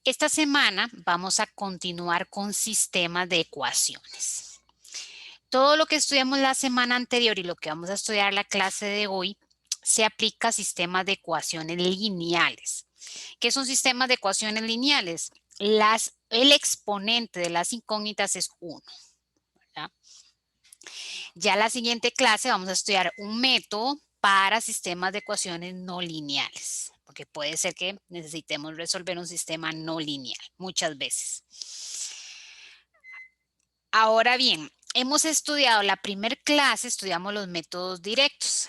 Esta semana vamos a continuar con sistemas de ecuaciones. Todo lo que estudiamos la semana anterior y lo que vamos a estudiar la clase de hoy se aplica a sistemas de ecuaciones lineales. ¿Qué son sistemas de ecuaciones lineales? El exponente de las incógnitas es 1. Ya la siguiente clase vamos a estudiar un método para sistemas de ecuaciones no lineales, porque puede ser que necesitemos resolver un sistema no lineal muchas veces. Ahora bien, hemos estudiado la primera clase, estudiamos los métodos directos,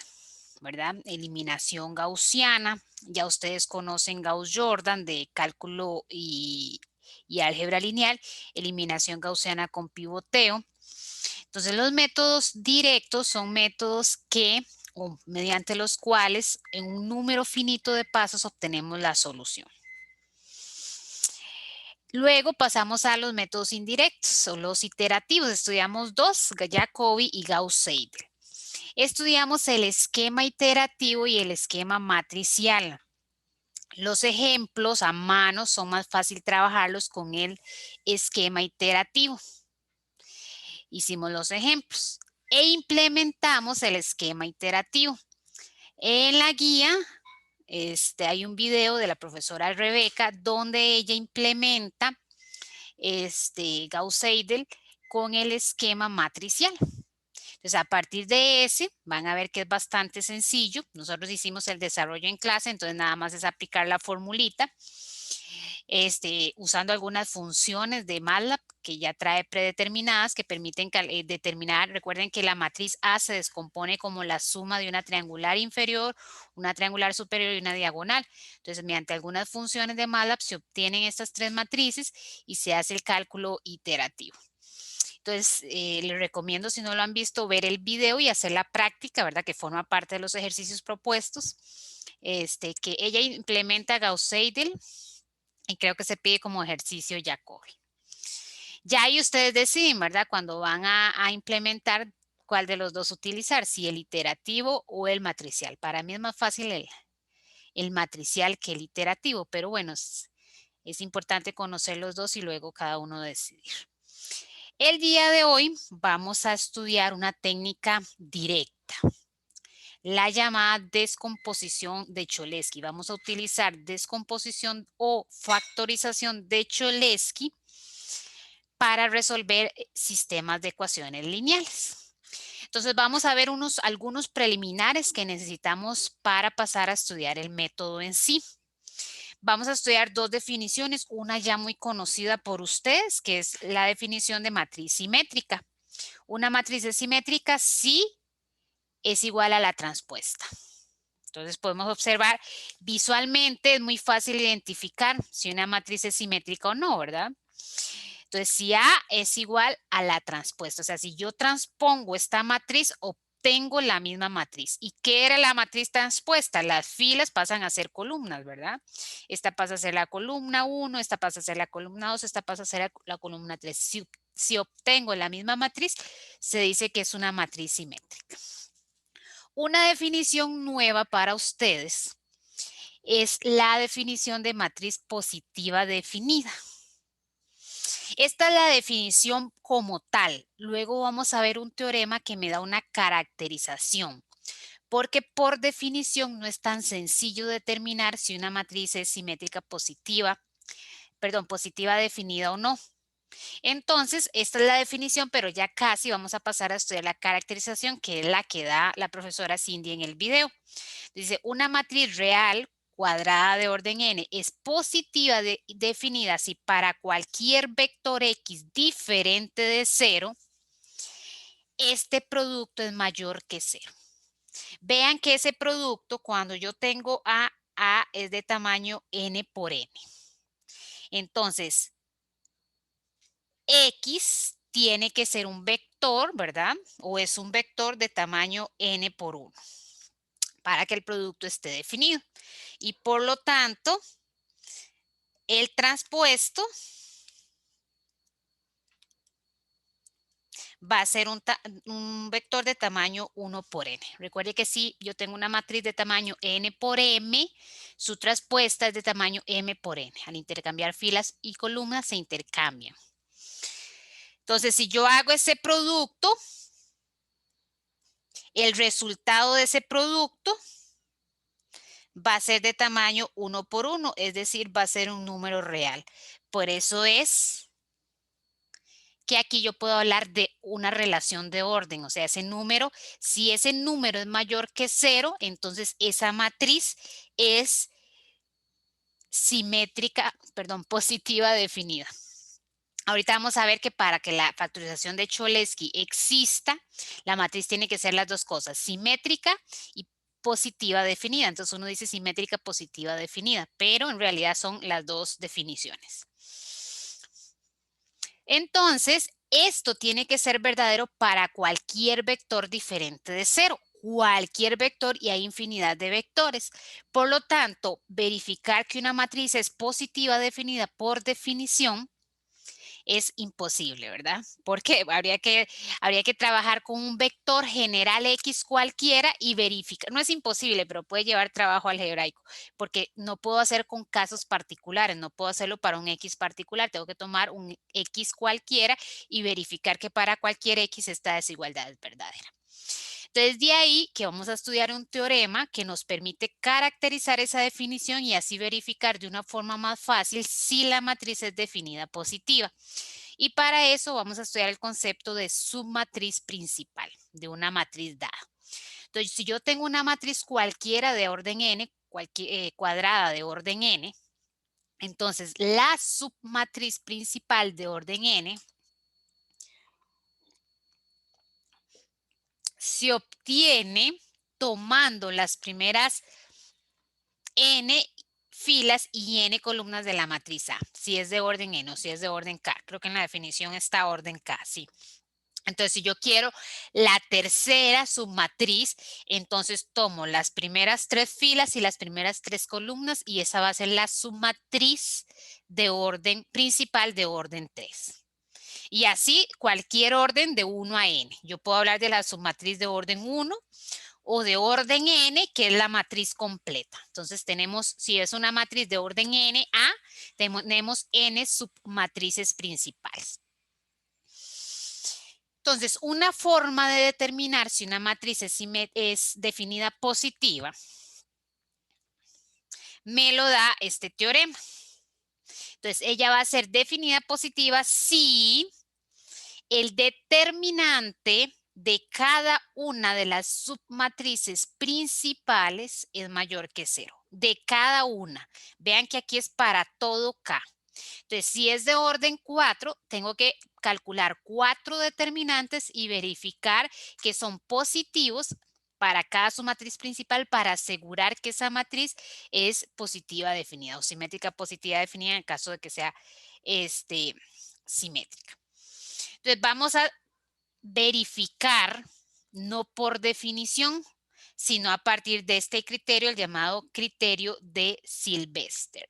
¿verdad? Eliminación gaussiana, ya ustedes conocen Gauss-Jordan de cálculo y álgebra lineal, eliminación gaussiana con pivoteo. Entonces, los métodos directos son métodos o mediante los cuales en un número finito de pasos obtenemos la solución. Luego pasamos a los métodos indirectos o los iterativos. Estudiamos dos, Jacobi y Gauss-Seidel. Estudiamos el esquema iterativo y el esquema matricial. Los ejemplos a mano son más fácil trabajarlos con el esquema iterativo. Hicimos los ejemplos e implementamos el esquema iterativo. En la guía hay un video de la profesora Rebeca donde ella implementa Gauss-Seidel con el esquema matricial. Entonces, a partir de ese, van a ver que es bastante sencillo. Nosotros hicimos el desarrollo en clase, entonces nada más es aplicar la formulita, usando algunas funciones de MATLAB que ya trae predeterminadas que permiten determinar. Recuerden que la matriz A se descompone como la suma de una triangular inferior, una triangular superior y una diagonal. Entonces, mediante algunas funciones de MATLAB se obtienen estas tres matrices y se hace el cálculo iterativo. Entonces, les recomiendo, si no lo han visto, ver el video y hacer la práctica, ¿verdad? Que forma parte de los ejercicios propuestos. Que ella implementa Gauss-Seidel y creo que se pide como ejercicio Jacobi. Ya ahí ustedes deciden, ¿verdad? Cuando van a implementar cuál de los dos utilizar, si el iterativo o el matricial. Para mí es más fácil el matricial que el iterativo, pero bueno, es importante conocer los dos y luego cada uno decidir. El día de hoy vamos a estudiar una técnica directa, la llamada descomposición de Cholesky. Vamos a utilizar descomposición o factorización de Cholesky para resolver sistemas de ecuaciones lineales. Entonces vamos a ver algunos preliminares que necesitamos para pasar a estudiar el método en sí. Vamos a estudiar dos definiciones, una ya muy conocida por ustedes, que es la definición de matriz simétrica. Una matriz es simétrica si es igual a la transpuesta. Entonces podemos observar visualmente, es muy fácil identificar si una matriz es simétrica o no, ¿verdad? Entonces, si A es igual a la transpuesta, o sea, si yo transpongo esta matriz, obtengo la misma matriz. ¿Y qué era la matriz transpuesta? Las filas pasan a ser columnas, ¿verdad? Esta pasa a ser la columna 1, esta pasa a ser la columna 2, esta pasa a ser la columna 3. Si obtengo la misma matriz, se dice que es una matriz simétrica. Una definición nueva para ustedes es la definición de matriz positiva definida. Esta es la definición como tal. Luego vamos a ver un teorema que me da una caracterización, porque por definición no es tan sencillo determinar si una matriz es simétrica positiva definida o no. Entonces, esta es la definición, pero ya casi vamos a pasar a estudiar la caracterización, que es la que da la profesora Cindy en el video. Dice, una matriz real cuadrada de orden n es positiva definida si para cualquier vector x diferente de 0, este producto es mayor que 0. Vean que ese producto, cuando yo tengo A es de tamaño n por n. Entonces, X tiene que ser un vector, ¿verdad? O es un vector de tamaño n por 1 para que el producto esté definido. Y por lo tanto, el transpuesto va a ser un vector de tamaño 1 por n. Recuerde que si yo tengo una matriz de tamaño n por m, su traspuesta es de tamaño m por n. Al intercambiar filas y columnas se intercambian. Entonces, si yo hago ese producto, el resultado de ese producto va a ser de tamaño 1 por 1, es decir, va a ser un número real. Por eso es que aquí yo puedo hablar de una relación de orden, o sea, ese número, si ese número es mayor que 0, entonces esa matriz es simétrica, perdón, positiva definida. Ahorita vamos a ver que para que la factorización de Cholesky exista, la matriz tiene que ser las dos cosas, simétrica y positiva definida. Entonces uno dice simétrica positiva definida, pero en realidad son las dos definiciones. Entonces, esto tiene que ser verdadero para cualquier vector diferente de 0. Cualquier vector, y hay infinidad de vectores. Por lo tanto, verificar que una matriz es positiva definida por definición es imposible, ¿verdad? Porque habría que trabajar con un vector general X cualquiera y verificar. No es imposible, pero puede llevar trabajo algebraico, porque no puedo hacer con casos particulares, no puedo hacerlo para un X particular, tengo que tomar un X cualquiera y verificar que para cualquier X esta desigualdad es verdadera. Entonces, de ahí que vamos a estudiar un teorema que nos permite caracterizar esa definición y así verificar de una forma más fácil si la matriz es definida positiva. Y para eso vamos a estudiar el concepto de submatriz principal de una matriz dada. Entonces, si yo tengo una matriz cualquiera de orden n, cuadrada de orden n, entonces la submatriz principal de orden n se obtiene tomando las primeras n filas y n columnas de la matriz A, si es de orden n o si es de orden k. Creo que en la definición está orden k, sí. Entonces, si yo quiero la tercera submatriz, entonces tomo las primeras 3 filas y las primeras 3 columnas y esa va a ser la submatriz de orden principal de orden 3. Y así cualquier orden de 1 a n. Yo puedo hablar de la submatriz de orden 1 o de orden n, que es la matriz completa. Entonces tenemos, si es una matriz de orden n a, tenemos n submatrices principales. Entonces, una forma de determinar si una matriz es definida positiva me lo da este teorema. Entonces, ella va a ser definida positiva si el determinante de cada una de las submatrices principales es mayor que 0. De cada una. Vean que aquí es para todo K. Entonces, si es de orden 4, tengo que calcular 4 determinantes y verificar que son positivos para cada submatriz principal para asegurar que esa matriz es positiva definida o simétrica positiva definida en el caso de que sea simétrica. Entonces, vamos a verificar, no por definición, sino a partir de este criterio, el llamado criterio de Sylvester.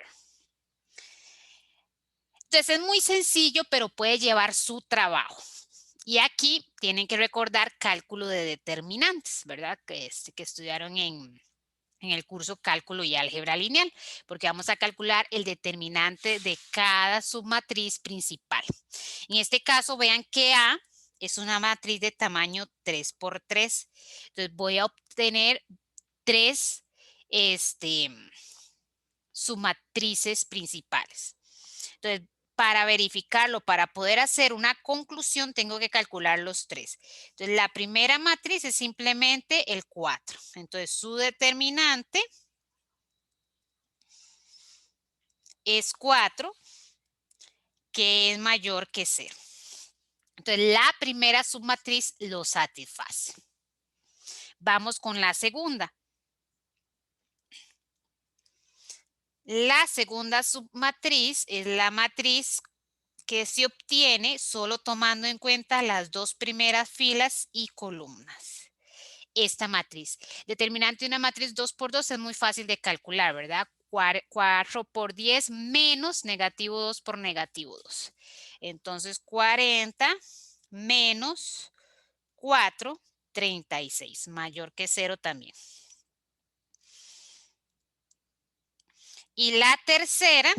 Entonces es muy sencillo, pero puede llevar su trabajo. Y aquí tienen que recordar cálculo de determinantes, ¿verdad? Que estudiaron en el curso cálculo y álgebra lineal, porque vamos a calcular el determinante de cada submatriz principal. En este caso, vean que A es una matriz de tamaño 3 por 3. Entonces voy a obtener 3 submatrices principales. Entonces, para verificarlo, para poder hacer una conclusión, tengo que calcular los 3. Entonces, la primera matriz es simplemente el 4. Entonces, su determinante es 4, que es mayor que 0. Entonces, la primera submatriz lo satisface. Vamos con la segunda. La segunda submatriz es la matriz que se obtiene solo tomando en cuenta las 2 primeras filas y columnas. Esta matriz. Determinante de una matriz 2 por 2 es muy fácil de calcular, ¿verdad? 4 por 10 menos negativo 2 por negativo 2. Entonces 40 menos 4, 36, mayor que 0 también. Y la tercera,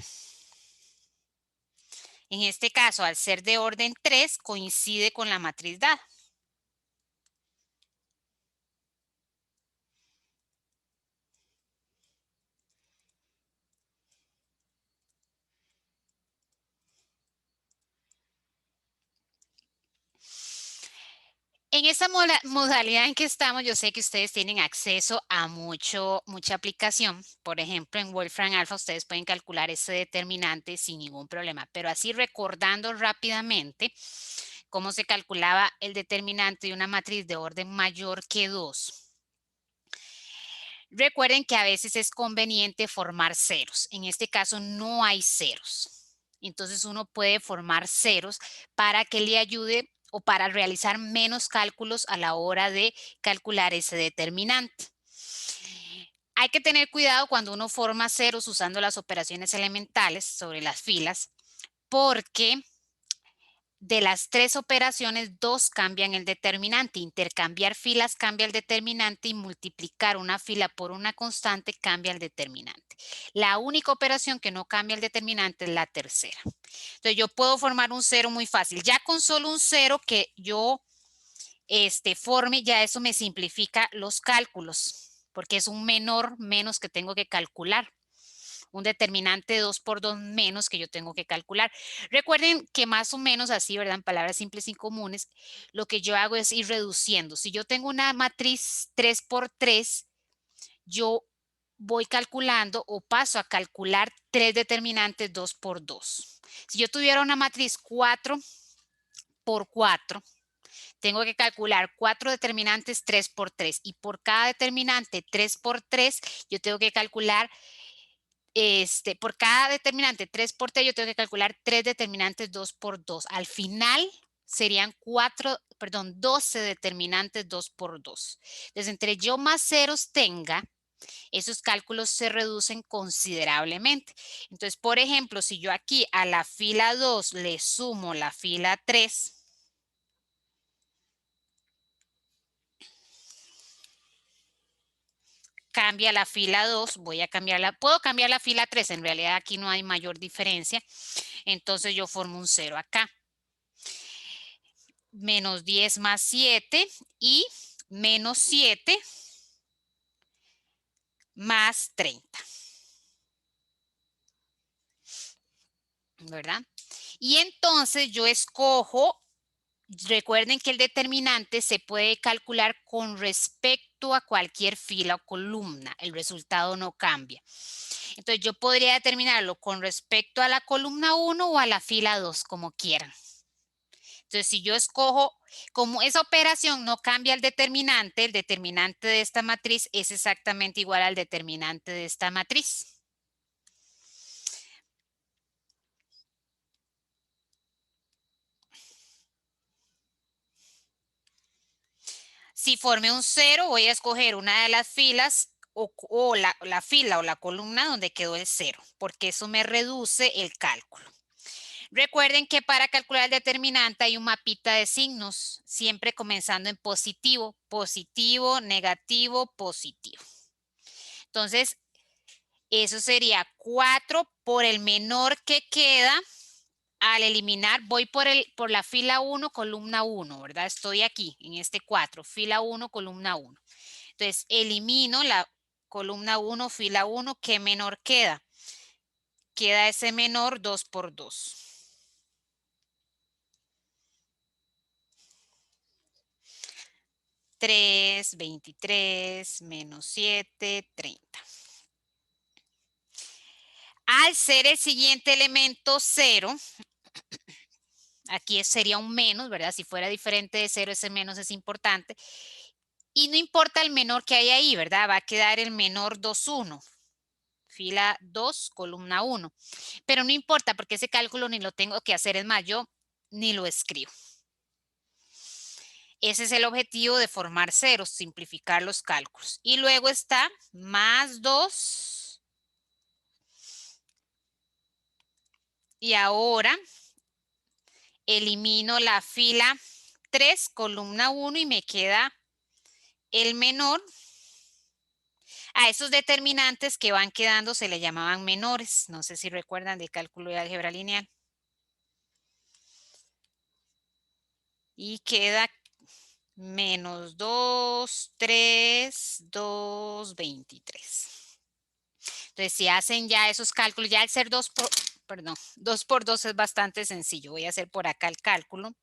en este caso, al ser de orden 3, coincide con la matriz dada. En esa modalidad en que estamos, yo sé que ustedes tienen acceso a mucha aplicación. Por ejemplo, en Wolfram Alpha ustedes pueden calcular ese determinante sin ningún problema. Pero así recordando rápidamente cómo se calculaba el determinante de una matriz de orden mayor que 2. Recuerden que a veces es conveniente formar ceros. En este caso no hay ceros. Entonces uno puede formar ceros para que le ayude o para realizar menos cálculos a la hora de calcular ese determinante. Hay que tener cuidado cuando uno forma ceros usando las operaciones elementales sobre las filas, porque de las 3 operaciones, 2 cambian el determinante. Intercambiar filas cambia el determinante y multiplicar una fila por una constante cambia el determinante. La única operación que no cambia el determinante es la tercera. Entonces yo puedo formar un cero muy fácil. Ya con solo un cero que yo forme, ya eso me simplifica los cálculos, porque es un menos que tengo que calcular. Un determinante de 2 por 2 menos que yo tengo que calcular. Recuerden que más o menos así, ¿verdad? En palabras simples y comunes, lo que yo hago es ir reduciendo. Si yo tengo una matriz 3 por 3, yo voy calculando o paso a calcular 3 determinantes 2 por 2. Si yo tuviera una matriz 4 por 4, tengo que calcular 4 determinantes 3 por 3 y por cada determinante 3 por 3, yo tengo que calcular por cada determinante 3 por 3, yo tengo que calcular 3 determinantes 2 por 2. Al final serían 12 determinantes 2 por 2. Entonces, entre yo más ceros tenga, esos cálculos se reducen considerablemente. Entonces, por ejemplo, si yo aquí a la fila 2 le sumo la fila 3, cambia la fila 2, puedo cambiar la fila 3, en realidad aquí no hay mayor diferencia, entonces yo formo un 0 acá. Menos 10 más 7 y menos 7 más 30, ¿verdad? Y entonces yo escojo, recuerden que el determinante se puede calcular con respecto a cualquier fila o columna, el resultado no cambia. Entonces yo podría determinarlo con respecto a la columna 1 o a la fila 2, como quieran. Entonces, si yo escojo, como esa operación no cambia el determinante de esta matriz es exactamente igual al determinante de esta matriz. Si formé un 0, voy a escoger una de las filas o la fila o la columna donde quedó el 0, porque eso me reduce el cálculo. Recuerden que para calcular el determinante hay un mapita de signos, siempre comenzando en positivo, positivo, negativo, positivo. Entonces, eso sería 4 por el menor que queda. Al eliminar, voy por la fila 1, columna 1, ¿verdad? Estoy aquí en este 4, fila 1, columna 1. Entonces, elimino la columna 1, fila 1, ¿qué menor queda? Queda ese menor 2 por 2. 3, 23, menos 7, 30. Al ser el siguiente elemento 0, aquí sería un menos, ¿verdad? Si fuera diferente de 0, ese menos es importante. Y no importa el menor que hay ahí, ¿verdad? Va a quedar el menor 2, 1. Fila 2, columna 1. Pero no importa porque ese cálculo ni lo tengo que hacer, es más, yo ni lo escribo. Ese es el objetivo de formar ceros, simplificar los cálculos. Y luego está más 2. Y ahora elimino la fila 3, columna 1 y me queda el menor. A esos determinantes que van quedando se le llamaban menores. No sé si recuerdan del cálculo de álgebra lineal. Y queda menos 2, 3, 2, 23. Entonces, si hacen ya esos cálculos, ya al ser 2 por, perdón, 2 por 2 es bastante sencillo. Voy a hacer por acá el cálculo.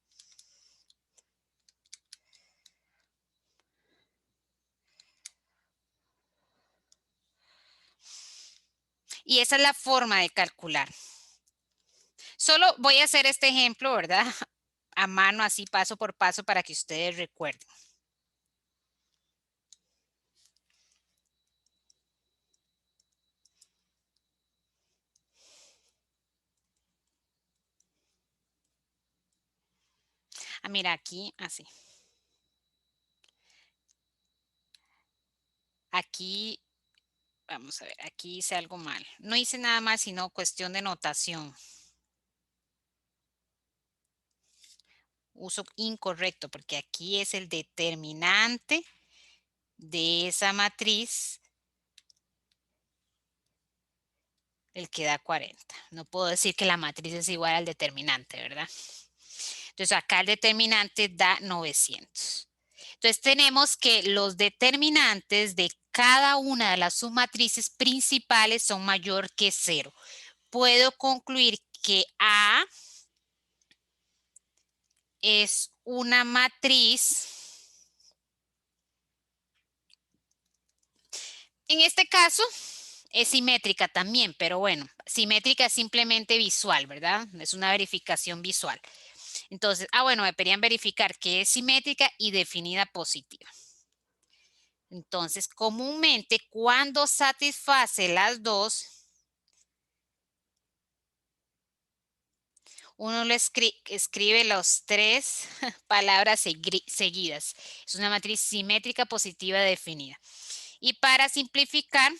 Y esa es la forma de calcular. Solo voy a hacer este ejemplo, ¿verdad? A mano, así paso por paso para que ustedes recuerden. Ah, mira, aquí, así. Aquí, vamos a ver, aquí hice algo mal. No hice nada más, sino cuestión de notación. Uso incorrecto, porque aquí es el determinante de esa matriz el que da 40. No puedo decir que la matriz es igual al determinante, ¿verdad? Entonces acá el determinante da 900. Entonces tenemos que los determinantes de cada una de las submatrices principales son mayor que 0. Puedo concluir que A es una matriz. En este caso es simétrica también, pero bueno, simétrica es simplemente visual, ¿verdad? Es una verificación visual. Entonces, bueno, me pedían verificar que es simétrica y definida positiva. Entonces, comúnmente cuando satisface las dos, uno le escribe las 3 palabras seguidas. Es una matriz simétrica positiva definida. Y para simplificar,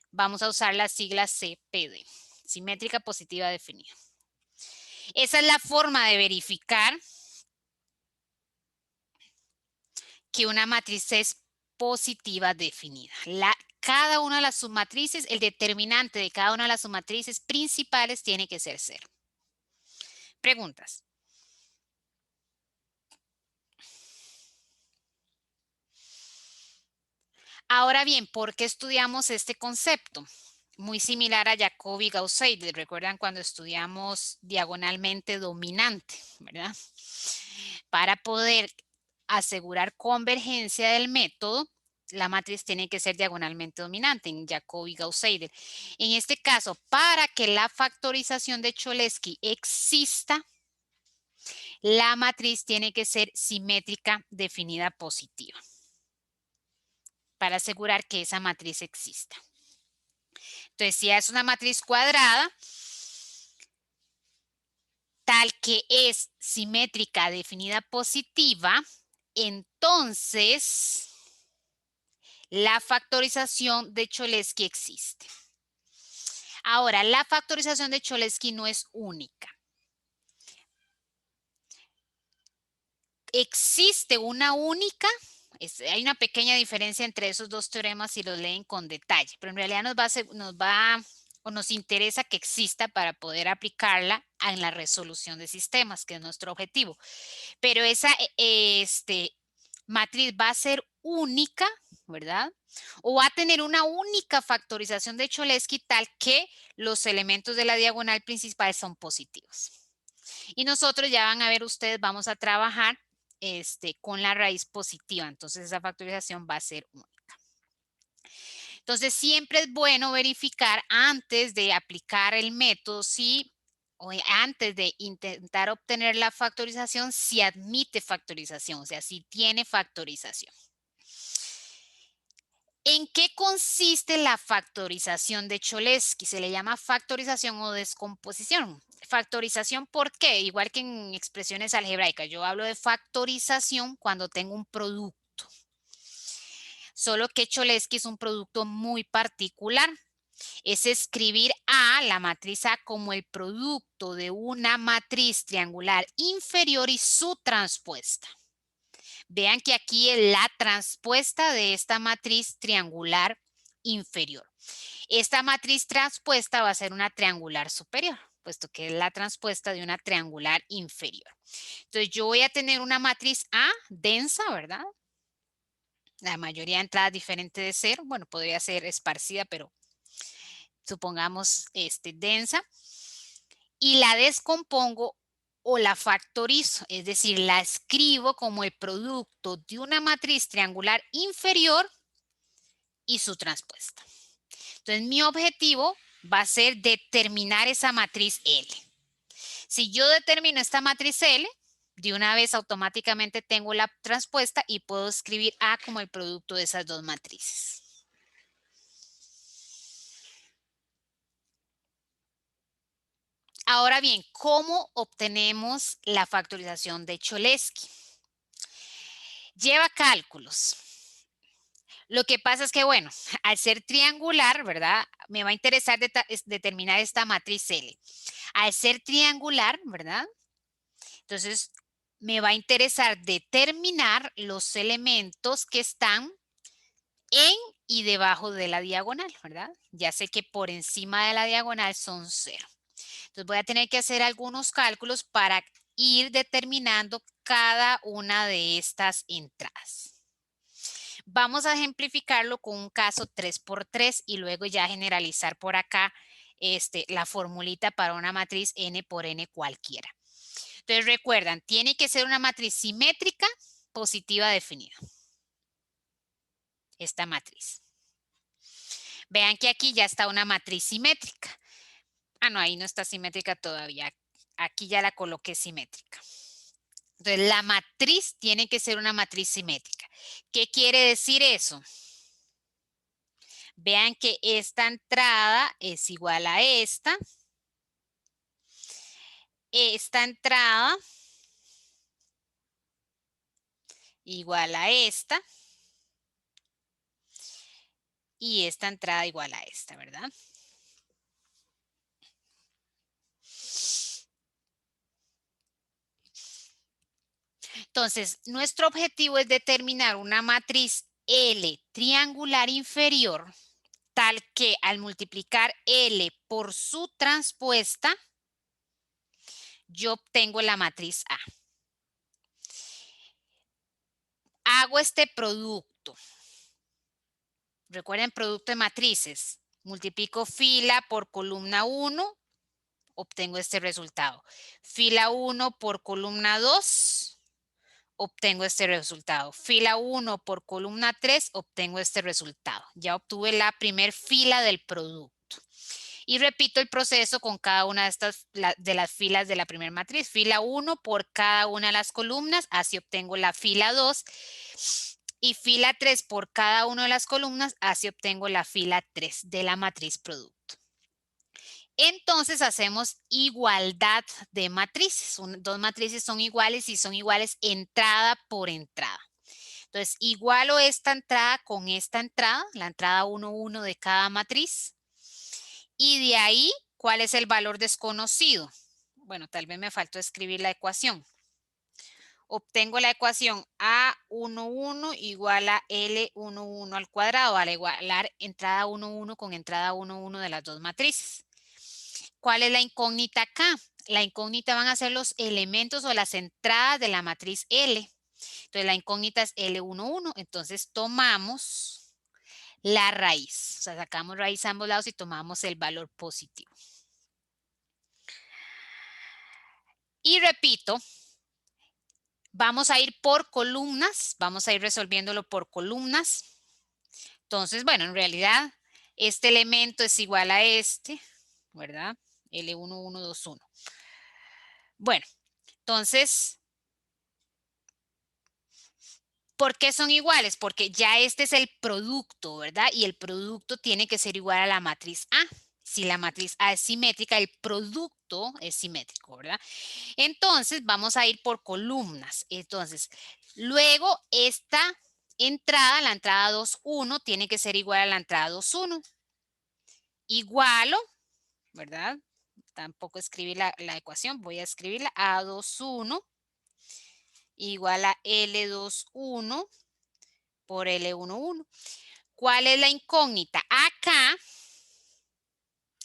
vamos a usar la sigla CPD, simétrica positiva definida. Esa es la forma de verificar que una matriz es positiva definida. Cada una de las submatrices, el determinante de cada una de las submatrices principales tiene que ser 0. Preguntas. Ahora bien, ¿por qué estudiamos este concepto? Muy similar a Jacob y Gauss-Seidel. ¿Recuerdan cuando estudiamos diagonalmente dominante, verdad? Para poder asegurar convergencia del método, la matriz tiene que ser diagonalmente dominante en Jacob y Gauss-Seidel. En este caso, para que la factorización de Cholesky exista, la matriz tiene que ser simétrica definida positiva para asegurar que esa matriz exista. Entonces, si es una matriz cuadrada, tal que es simétrica definida positiva, entonces la factorización de Cholesky existe. Ahora, la factorización de Cholesky no es única. Existe una única, hay una pequeña diferencia entre esos dos teoremas si los leen con detalle, pero en realidad nos interesa que exista para poder aplicarla en la resolución de sistemas, que es nuestro objetivo. Pero esa matriz va a ser única, ¿verdad? O va a tener una única factorización de Cholesky tal que los elementos de la diagonal principal son positivos. Y nosotros ya van a ver ustedes, vamos a trabajar con la raíz positiva. Entonces esa factorización va a ser única. Entonces siempre es bueno verificar antes de aplicar el método o antes de intentar obtener la factorización, si admite factorización, o sea, si tiene factorización. ¿En qué consiste la factorización de Cholesky? Se le llama factorización o descomposición. Factorización, ¿por qué? Igual que en expresiones algebraicas, yo hablo de factorización cuando tengo un producto. Solo que Cholesky es un producto muy particular. es escribir A, la matriz A, como el producto de una matriz triangular inferior y su transpuesta. Vean que aquí es la transpuesta de esta matriz triangular inferior. Esta matriz transpuesta va a ser una triangular superior, puesto que es la transpuesta de una triangular inferior. Entonces yo voy a tener una matriz A densa, ¿verdad? La mayoría de entradas diferente de 0. Bueno, podría ser esparcida, pero supongamos densa. Y la descompongo o la factorizo, es decir, la escribo como el producto de una matriz triangular inferior y su transpuesta. Entonces, mi objetivo va a ser determinar esa matriz L. Si yo determino esta matriz L, de una vez automáticamente tengo la transpuesta y puedo escribir A como el producto de esas dos matrices. Ahora bien, ¿cómo obtenemos la factorización de Cholesky? Lleva cálculos. Lo que pasa es que, bueno, al ser triangular, ¿verdad? Me va a interesar determinar esta matriz L. Al ser triangular, ¿verdad? Entonces, me va a interesar determinar los elementos que están en y debajo de la diagonal, ¿verdad? Ya sé que por encima de la diagonal son 0. Entonces, voy a tener que hacer algunos cálculos para ir determinando cada una de estas entradas. Vamos a ejemplificarlo con un caso 3×3 y luego ya generalizar por acá la formulita para una matriz n por n cualquiera. Entonces recuerdan, tiene que ser una matriz simétrica positiva definida. Esta matriz. Vean que aquí ya está una matriz simétrica. Ah, no, ahí no está simétrica todavía. Aquí ya la coloqué simétrica. Entonces la matriz tiene que ser una matriz simétrica. ¿Qué quiere decir eso? Vean que esta entrada es igual a esta. Esta entrada igual a esta. Y esta entrada igual a esta, ¿verdad? Entonces, nuestro objetivo es determinar una matriz L triangular inferior tal que al multiplicar L por su transpuesta, yo obtengo la matriz A. Hago este producto. Recuerden, producto de matrices. Multiplico fila por columna 1, obtengo este resultado. Fila 1 por columna 2, obtengo este resultado. Fila 1 por columna 3, obtengo este resultado. Ya obtuve la primer fila del producto. Y repito el proceso con cada una de las filas de la primera matriz. Fila 1 por cada una de las columnas, así obtengo la fila 2. Y fila 3 por cada una de las columnas, así obtengo la fila 3 de la matriz producto. Entonces hacemos igualdad de matrices. Dos matrices son iguales y son iguales entrada por entrada. Entonces igualo esta entrada con esta entrada, la entrada 1, 1 de cada matriz. Y de ahí, ¿cuál es el valor desconocido? Bueno, tal vez me faltó escribir la ecuación. Obtengo la ecuación A11 igual a L11 al cuadrado, al igualar entrada 1, 1 con entrada 1, 1 de las dos matrices. ¿Cuál es la incógnita acá? La incógnita van a ser los elementos o las entradas de la matriz L. Entonces la incógnita es L11. Entonces tomamos la raíz. O sea, sacamos raíz a ambos lados y tomamos el valor positivo. Y repito, vamos a ir por columnas. Vamos a ir resolviéndolo por columnas. Entonces, bueno, en realidad este elemento es igual a este, ¿verdad? L1121. Bueno, entonces, ¿por qué son iguales? Porque ya este es el producto, ¿verdad? Y el producto tiene que ser igual a la matriz A. Si la matriz A es simétrica, el producto es simétrico, ¿verdad? Entonces, vamos a ir por columnas. Entonces, luego esta entrada, la entrada 2, 1, tiene que ser igual a la entrada 2, 1. igualo, ¿verdad? Tampoco escribí la ecuación, voy a escribirla A21 igual a L21 por L11. ¿Cuál es la incógnita? Acá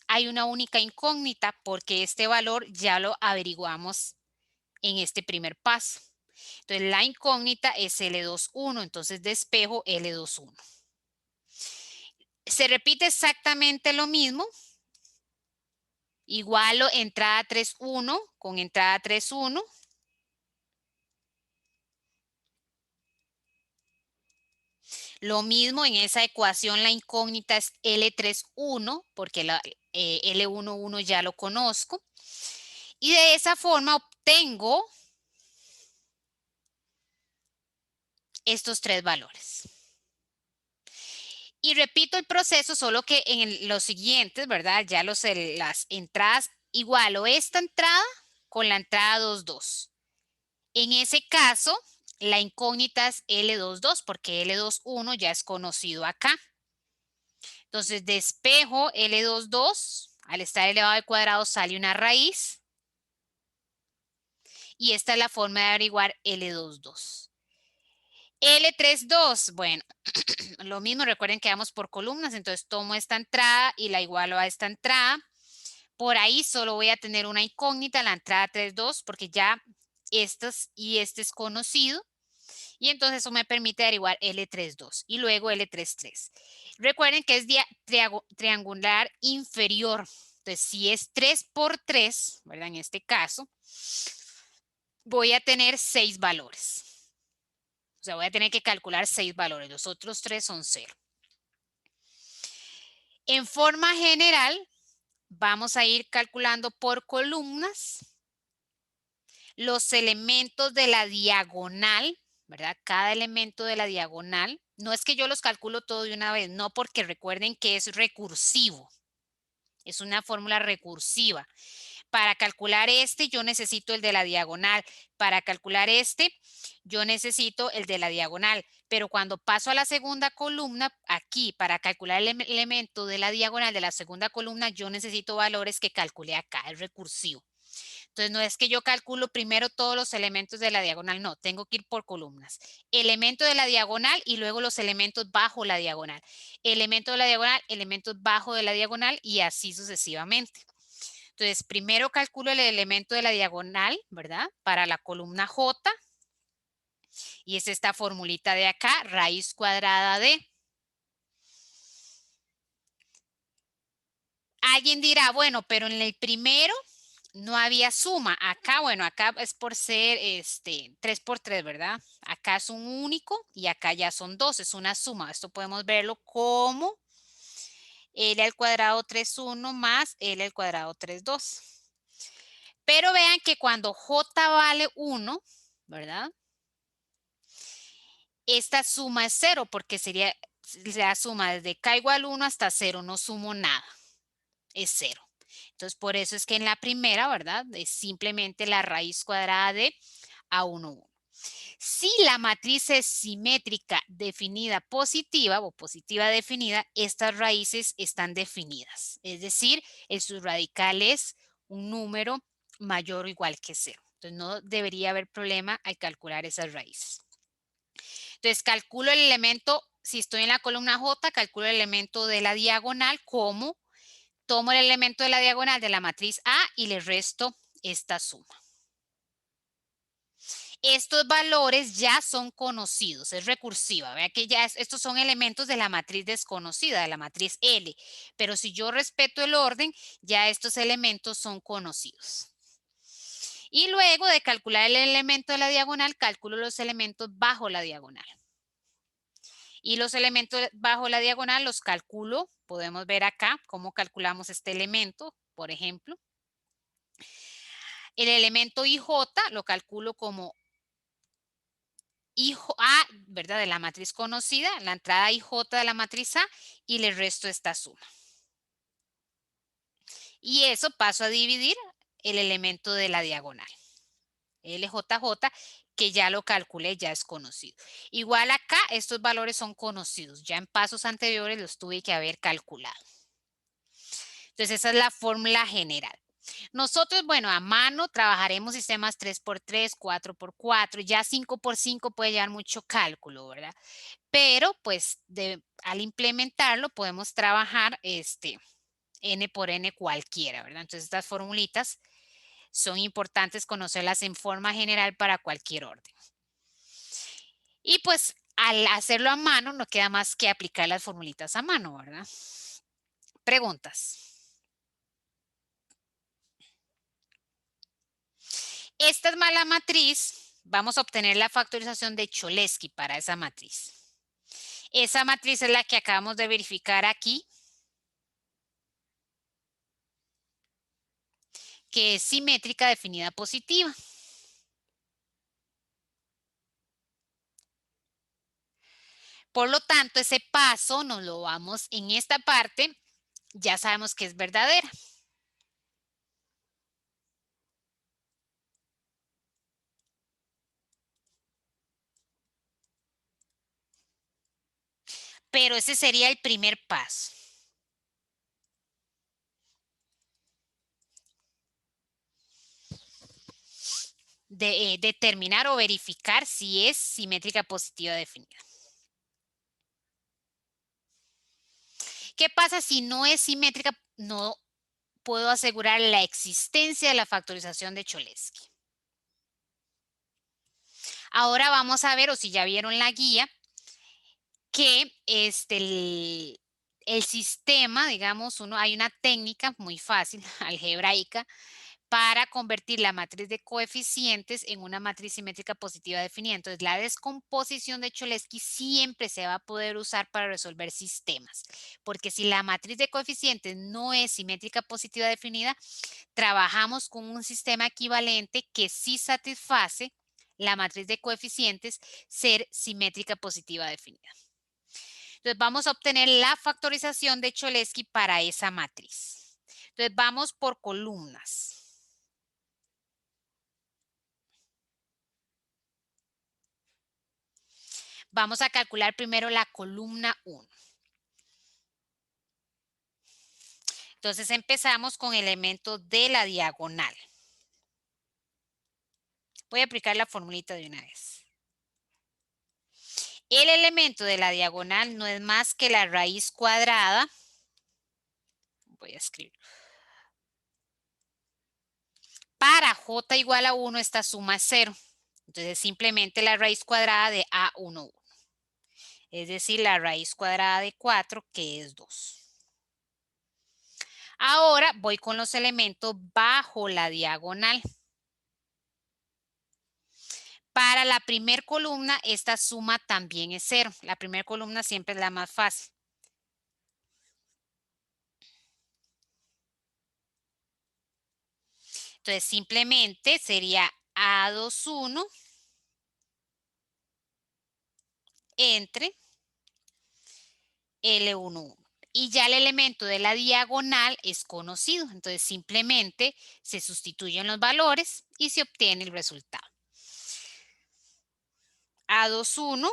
hay una única incógnita porque este valor ya lo averiguamos en este primer paso. Entonces la incógnita es L21, entonces despejo L21. Se repite exactamente lo mismo. Igualo entrada 3,1 con entrada 3,1. Lo mismo en esa ecuación, la incógnita es L31 porque L11 ya lo conozco. Y de esa forma obtengo estos tres valores. Y repito el proceso, solo que en los siguientes, ¿verdad? Ya las entradas, igualo esta entrada con la entrada 22. En ese caso, la incógnita es L22 porque L21 ya es conocido acá. Entonces, despejo L22, al estar elevado al cuadrado sale una raíz. Y esta es la forma de averiguar L22. L32, bueno, lo mismo, recuerden que vamos por columnas, entonces tomo esta entrada y la igualo a esta entrada. Por ahí solo voy a tener una incógnita, la entrada 32, porque ya estas y este es conocido. Y entonces eso me permite averiguar L32 y luego L33. Recuerden que es triangular inferior. Entonces, si es 3 por 3, ¿verdad? En este caso, voy a tener 6 valores. O sea, voy a tener que calcular 6 valores. Los otros 3 son 0. En forma general, vamos a ir calculando por columnas los elementos de la diagonal, ¿verdad? Cada elemento de la diagonal. No es que yo los calculo todo de una vez, no, porque recuerden que es recursivo. Es una fórmula recursiva. Para calcular este, yo necesito el de la diagonal. Para calcular este, yo necesito el de la diagonal. Pero cuando paso a la segunda columna, aquí, para calcular el elemento de la diagonal de la segunda columna, yo necesito valores que calcule acá, es recursivo. Entonces, no es que yo calculo primero todos los elementos de la diagonal, no, tengo que ir por columnas. Elemento de la diagonal y luego los elementos bajo la diagonal. Elemento de la diagonal, elementos bajo de la diagonal y así sucesivamente. Entonces, primero calculo el elemento de la diagonal, ¿verdad? Para la columna J. Y es esta formulita de acá, raíz cuadrada de. Alguien dirá, bueno, pero en el primero no había suma. Acá, bueno, acá es por ser 3 por 3, ¿verdad? Acá es un único y acá ya son dos, es una suma. Esto podemos verlo como L al cuadrado 3,1 más L al cuadrado 3,2. Pero vean que cuando J vale 1, ¿verdad? Esta suma es 0 porque sería la suma desde K igual 1 hasta 0, no sumo nada, es 0. Entonces, por eso es que en la primera, ¿verdad? Es simplemente la raíz cuadrada de A11. Si la matriz es simétrica definida positiva o positiva definida, estas raíces están definidas. Es decir, el subradical es un número mayor o igual que 0. Entonces, no debería haber problema al calcular esas raíces. Entonces, calculo el elemento, si estoy en la columna J, calculo el elemento de la diagonal como tomo el elemento de la diagonal de la matriz A y le resto esta suma. Estos valores ya son conocidos, es recursiva. Vea que ya estos son elementos de la matriz desconocida, de la matriz L. Pero si yo respeto el orden, ya estos elementos son conocidos. Y luego de calcular el elemento de la diagonal, calculo los elementos bajo la diagonal. Y los elementos bajo la diagonal los calculo. Podemos ver acá cómo calculamos este elemento, por ejemplo. El elemento IJ lo calculo como IJ, ¿verdad? De la matriz conocida, la entrada IJ de la matriz A y le resto esta suma. Y eso paso a dividir el elemento de la diagonal. LJJ, que ya lo calculé, ya es conocido. Igual acá, estos valores son conocidos. Ya en pasos anteriores los tuve que haber calculado. Entonces, esa es la fórmula general. Nosotros, bueno, a mano trabajaremos sistemas 3x3, 4x4, ya 5x5 puede llevar mucho cálculo, ¿verdad? Pero, pues, al implementarlo podemos trabajar n por n cualquiera, ¿verdad? Entonces, estas formulitas son importantes conocerlas en forma general para cualquier orden. Y pues al hacerlo a mano no queda más que aplicar las formulitas a mano, ¿verdad? Preguntas. Esta es la matriz. Vamos a obtener la factorización de Cholesky para esa matriz. Esa matriz es la que acabamos de verificar aquí, que es simétrica definida positiva. Por lo tanto, ese paso nos lo vamos en esta parte, ya sabemos que es verdadera. Pero ese sería el primer paso. De determinar o verificar si es simétrica positiva definida. ¿Qué pasa si no es simétrica? No puedo asegurar la existencia de la factorización de Cholesky. Ahora vamos a ver, o si ya vieron la guía, que el sistema, digamos, hay una técnica muy fácil, algebraica, para convertir la matriz de coeficientes en una matriz simétrica positiva definida. Entonces, la descomposición de Cholesky siempre se va a poder usar para resolver sistemas, porque si la matriz de coeficientes no es simétrica positiva definida, trabajamos con un sistema equivalente que sí satisface la matriz de coeficientes ser simétrica positiva definida. Entonces, vamos a obtener la factorización de Cholesky para esa matriz. Entonces, vamos por columnas. Vamos a calcular primero la columna 1. Entonces empezamos con elementos de la diagonal. Voy a aplicar la formulita de una vez. El elemento de la diagonal no es más que la raíz cuadrada. Voy a escribir. Para j igual a 1 esta suma es 0. Entonces simplemente la raíz cuadrada de A11. Es decir, la raíz cuadrada de 4, que es 2. Ahora voy con los elementos bajo la diagonal. Para la primera columna, esta suma también es 0. La primera columna siempre es la más fácil. Entonces, simplemente sería A21 entre L11. Y ya el elemento de la diagonal es conocido. Entonces, simplemente se sustituyen los valores y se obtiene el resultado. A21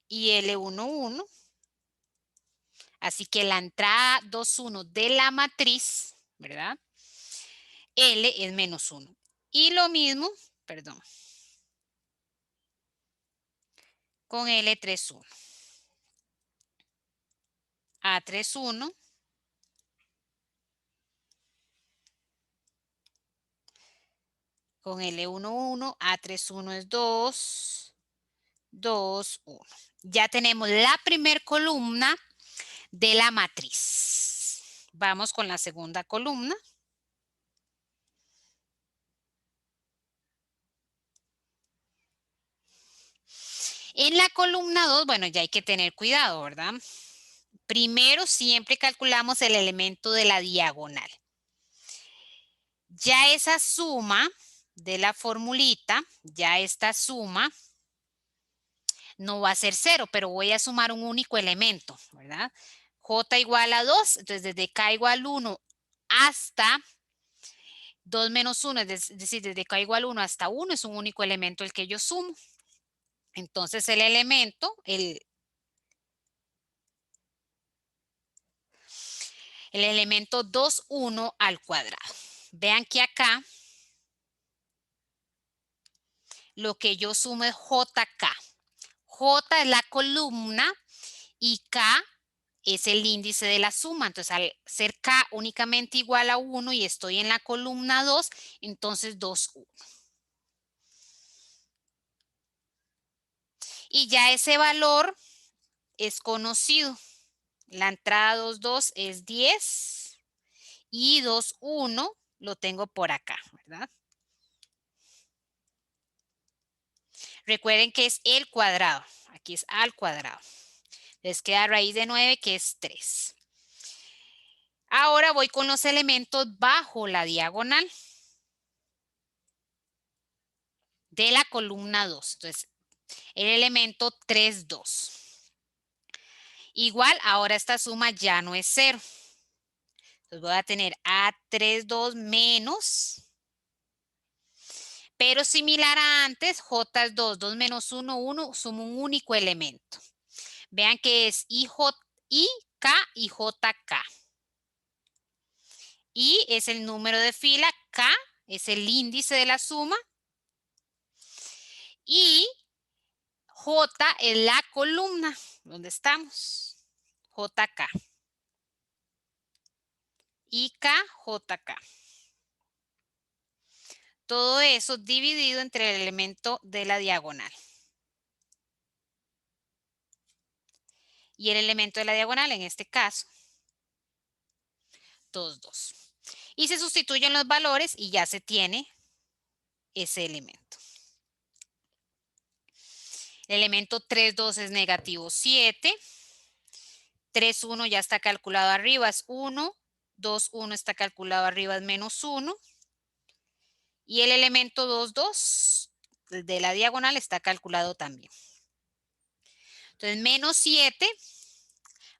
y L11. Así que la entrada 21 de la matriz, ¿verdad? L es menos 1. Y lo mismo, perdón, con L31. A31 con L11, A31 es 2, 2, 1. Ya tenemos la primera columna de la matriz. Vamos con la segunda columna. En la columna 2, bueno, ya hay que tener cuidado, ¿verdad? Primero siempre calculamos el elemento de la diagonal. Ya esa suma de la formulita, ya esta suma no va a ser 0, pero voy a sumar un único elemento, ¿verdad? J igual a 2, entonces desde K igual 1 hasta 2 menos 1, es decir, desde K igual 1 hasta 1 es un único elemento el que yo sumo. Entonces el elemento, El elemento 2, 1 al cuadrado. Vean que acá lo que yo sumo es JK. J es la columna y K es el índice de la suma. Entonces, al ser K únicamente igual a 1 y estoy en la columna 2, entonces 2, 1. Y ya ese valor es conocido. La entrada 2, 2 es 10 y 2, 1 lo tengo por acá, ¿verdad? Recuerden que es el cuadrado. Aquí es al cuadrado. Les queda raíz de 9, que es 3. Ahora voy con los elementos bajo la diagonal de la columna 2. Entonces, el elemento 3, 2. Igual, ahora esta suma ya no es 0. Entonces voy a tener A3, 2 menos, pero similar a antes, J es 2, 2 menos 1, 1, sumo un único elemento. Vean que es IK y JK. I es el número de fila, K es el índice de la suma y J es la columna donde estamos. JK. IK, JK. Todo eso dividido entre el elemento de la diagonal. Y el elemento de la diagonal, en este caso, 2, 2. Y se sustituyen los valores y ya se tiene ese elemento. El elemento 3, 2 es negativo 7. 3, 1 ya está calculado arriba, es 1. 2, 1 está calculado arriba, es menos 1. Y el elemento 2, 2 de la diagonal está calculado también. Entonces, menos 7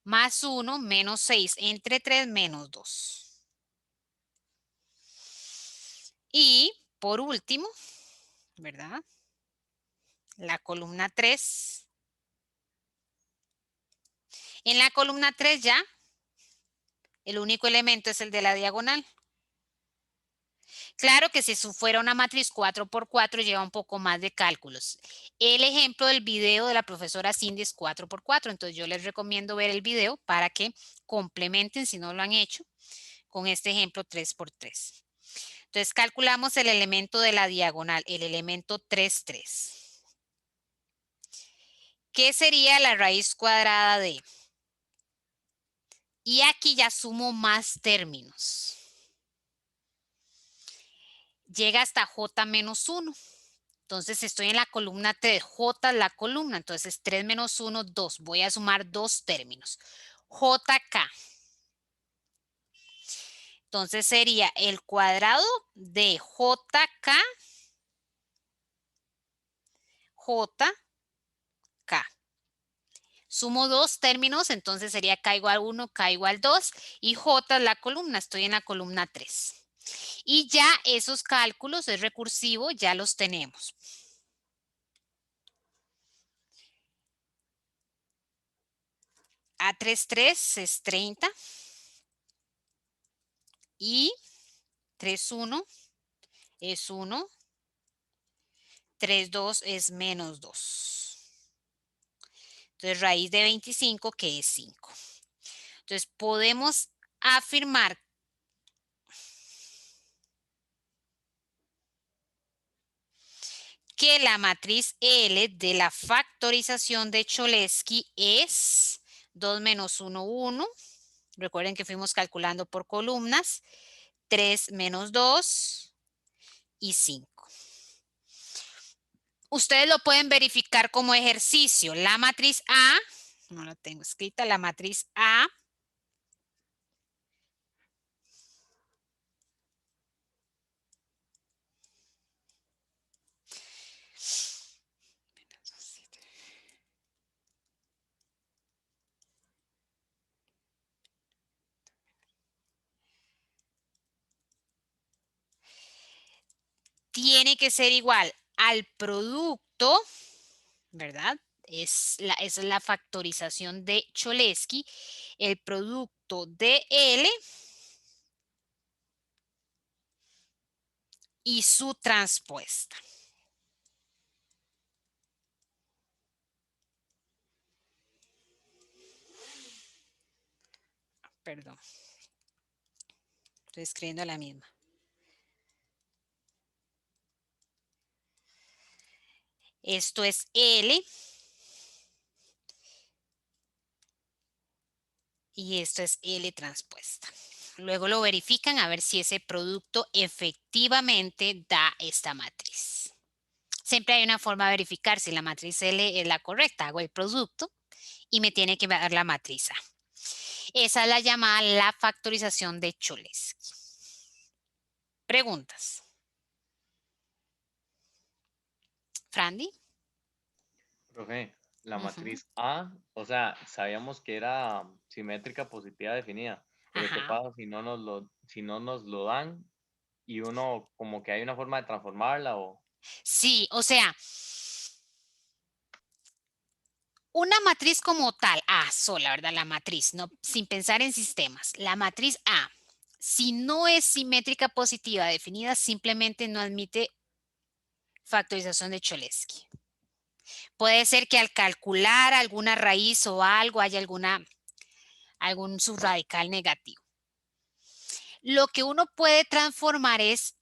más 1, menos 6, entre 3, menos 2. Y por último, ¿verdad? La columna 3. En la columna 3 ya, el único elemento es el de la diagonal. Claro que si eso fuera una matriz 4x4 lleva un poco más de cálculos. El ejemplo del video de la profesora Cindy es 4x4, entonces yo les recomiendo ver el video para que complementen, si no lo han hecho, con este ejemplo 3x3. Entonces calculamos el elemento de la diagonal, el elemento 3, 3. ¿Qué sería la raíz cuadrada de? Y aquí ya sumo más términos. Llega hasta J menos 1. Entonces estoy en la columna 3, J es la columna, entonces 3 menos 1, 2. Voy a sumar dos términos. JK. Entonces sería el cuadrado de JK, JK. Sumo dos términos, entonces sería K igual 1, K igual 2 y J es la columna, estoy en la columna 3. Y ya esos cálculos es recursivo, ya los tenemos. A3, 3 es 30 y 3, 1 es 1, 3, 2 es menos 2. Entonces, raíz de 25, que es 5. Entonces, podemos afirmar que la matriz L de la factorización de Cholesky es 2 menos 1, 1. Recuerden que fuimos calculando por columnas. 3 menos 2 y 5. Ustedes lo pueden verificar como ejercicio. La matriz A, no la tengo escrita, la matriz A tiene que ser igual al producto, ¿verdad? es la factorización de Cholesky, el producto de L y su transpuesta. Perdón. Estoy escribiendo la misma. Esto es L. Y esto es L transpuesta. Luego lo verifican a ver si ese producto efectivamente da esta matriz. Siempre hay una forma de verificar si la matriz L es la correcta. Hago el producto y me tiene que dar la matriz A. Esa es la llamada la factorización de Cholesky. Preguntas. Frandy. Profe, la matriz A, o sea, sabíamos que era simétrica positiva definida, pero ¿qué Ajá. pasa si no nos lo dan y uno como que hay una forma de transformarla o... Sí, o sea, una matriz como tal, A sola, ¿verdad? La matriz, no, sin pensar en sistemas. La matriz A, si no es simétrica positiva definida, simplemente no admite factorización de Cholesky. Puede ser que al calcular alguna raíz o algo haya algún subradical negativo. Lo que uno puede transformar es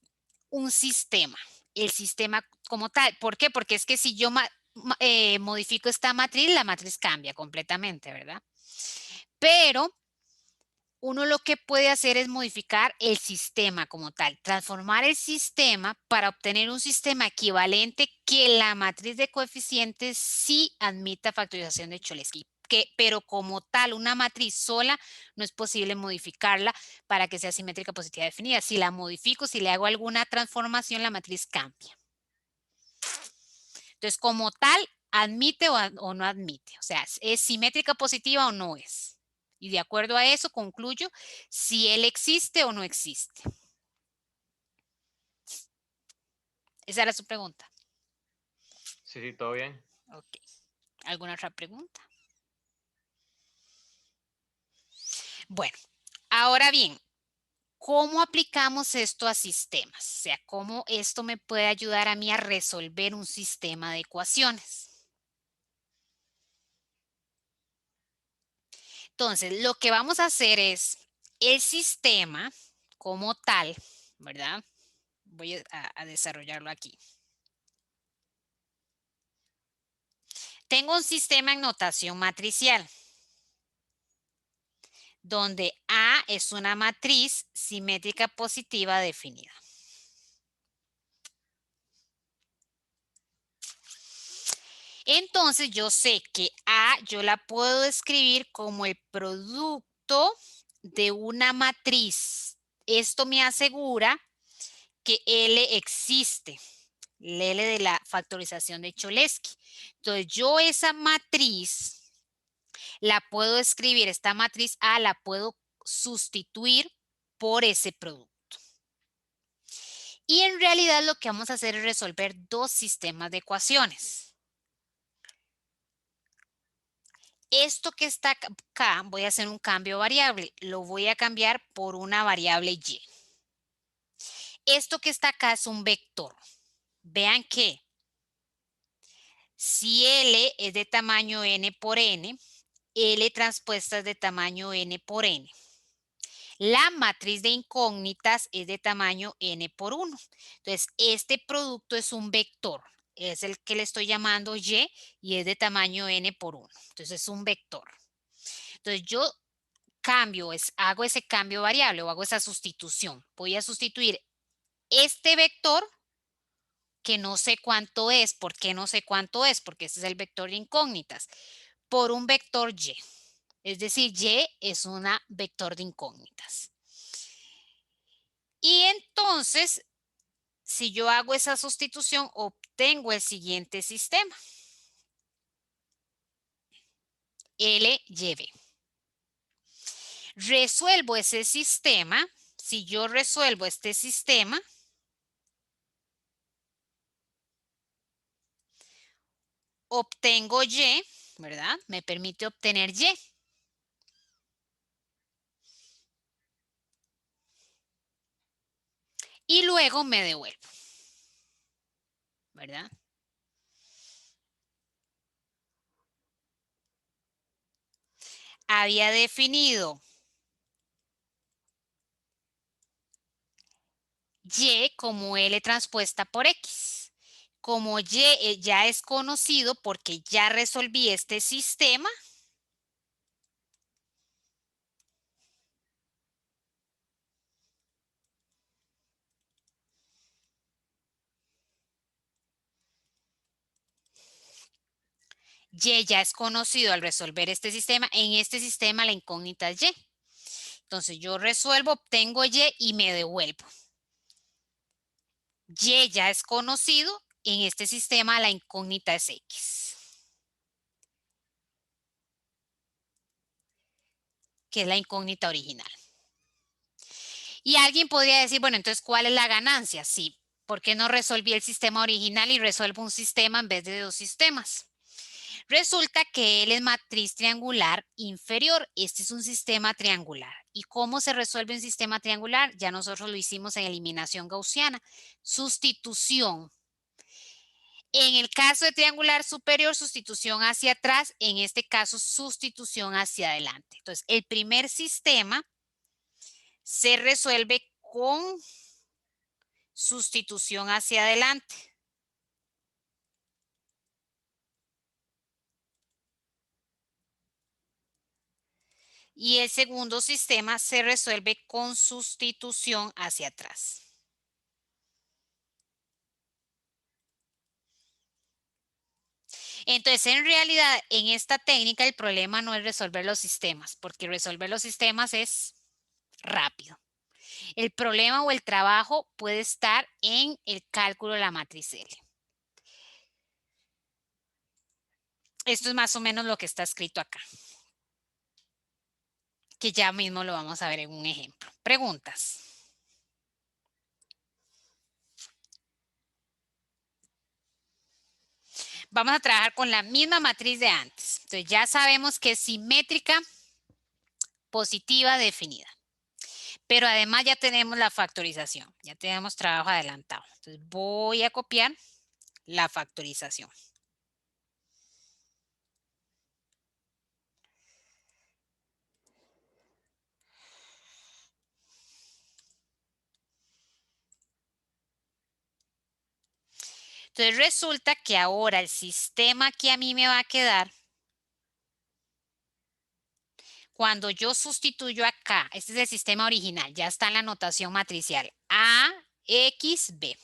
un sistema, el sistema como tal. ¿Por qué? Porque es que si yo modifico esta matriz, la matriz cambia completamente, ¿verdad? Pero uno lo que puede hacer es modificar el sistema como tal, transformar el sistema para obtener un sistema equivalente que la matriz de coeficientes sí admita factorización de Cholesky. Pero como tal, una matriz sola no es posible modificarla para que sea simétrica positiva definida. Si la modifico, si le hago alguna transformación, la matriz cambia. Entonces, como tal, admite o no admite. O sea, ¿es simétrica positiva o no es? Y de acuerdo a eso concluyo si él existe o no existe. Esa era su pregunta. Sí, sí, todo bien. Ok. ¿Alguna otra pregunta? Bueno, ahora bien, ¿cómo aplicamos esto a sistemas? O sea, ¿cómo esto me puede ayudar a mí a resolver un sistema de ecuaciones? Entonces, lo que vamos a hacer es el sistema como tal, ¿verdad? Voy a desarrollarlo aquí. Tengo un sistema en notación matricial, donde A es una matriz simétrica positiva definida. Entonces yo sé que A yo la puedo escribir como el producto de una matriz. Esto me asegura que L existe, el L de la factorización de Cholesky. Entonces yo esa matriz la puedo escribir, esta matriz A la puedo sustituir por ese producto. Y en realidad lo que vamos a hacer es resolver dos sistemas de ecuaciones. Esto que está acá, voy a hacer un cambio variable, lo voy a cambiar por una variable y. Esto que está acá es un vector. Vean que si L es de tamaño n por n, L transpuesta es de tamaño n por n. La matriz de incógnitas es de tamaño n por 1. Entonces, este producto es un vector. Es el que le estoy llamando y es de tamaño n por 1. Entonces, es un vector. Entonces, yo hago ese cambio variable o hago esa sustitución. Voy a sustituir este vector que no sé cuánto es. ¿Por qué no sé cuánto es? Porque este es el vector de incógnitas. Por un vector y. Es decir, y es una vector de incógnitas. Y entonces, si yo hago esa sustitución, obtengo el siguiente sistema. LYB. Resuelvo ese sistema. Si yo resuelvo este sistema, obtengo Y, ¿verdad? Me permite obtener Y. Y luego me devuelvo, ¿verdad? Había definido Y como L transpuesta por X. Como Y ya es conocido porque ya resolví este sistema, Y ya es conocido al resolver este sistema. En este sistema la incógnita es Y. Entonces yo resuelvo, obtengo Y me devuelvo. Y ya es conocido, en este sistema la incógnita es X, que es la incógnita original. Y alguien podría decir, bueno, entonces, ¿cuál es la ganancia? Sí, ¿por qué no resolví el sistema original y resuelvo un sistema en vez de dos sistemas? Resulta que L es matriz triangular inferior. Este es un sistema triangular. ¿Y cómo se resuelve un sistema triangular? Ya nosotros lo hicimos en eliminación gaussiana. Sustitución. En el caso de triangular superior, sustitución hacia atrás. En este caso, sustitución hacia adelante. Entonces, el primer sistema se resuelve con sustitución hacia adelante. Y el segundo sistema se resuelve con sustitución hacia atrás. Entonces, en realidad, en esta técnica el problema no es resolver los sistemas, porque resolver los sistemas es rápido. El problema o el trabajo puede estar en el cálculo de la matriz L. Esto es más o menos lo que está escrito acá, que ya mismo lo vamos a ver en un ejemplo. Preguntas. Vamos a trabajar con la misma matriz de antes. Entonces ya sabemos que es simétrica positiva definida. Pero además ya tenemos la factorización, ya tenemos trabajo adelantado. Entonces voy a copiar la factorización. Entonces resulta que ahora el sistema que a mí me va a quedar, cuando yo sustituyo acá, este es el sistema original, ya está en la notación matricial, A, X, B.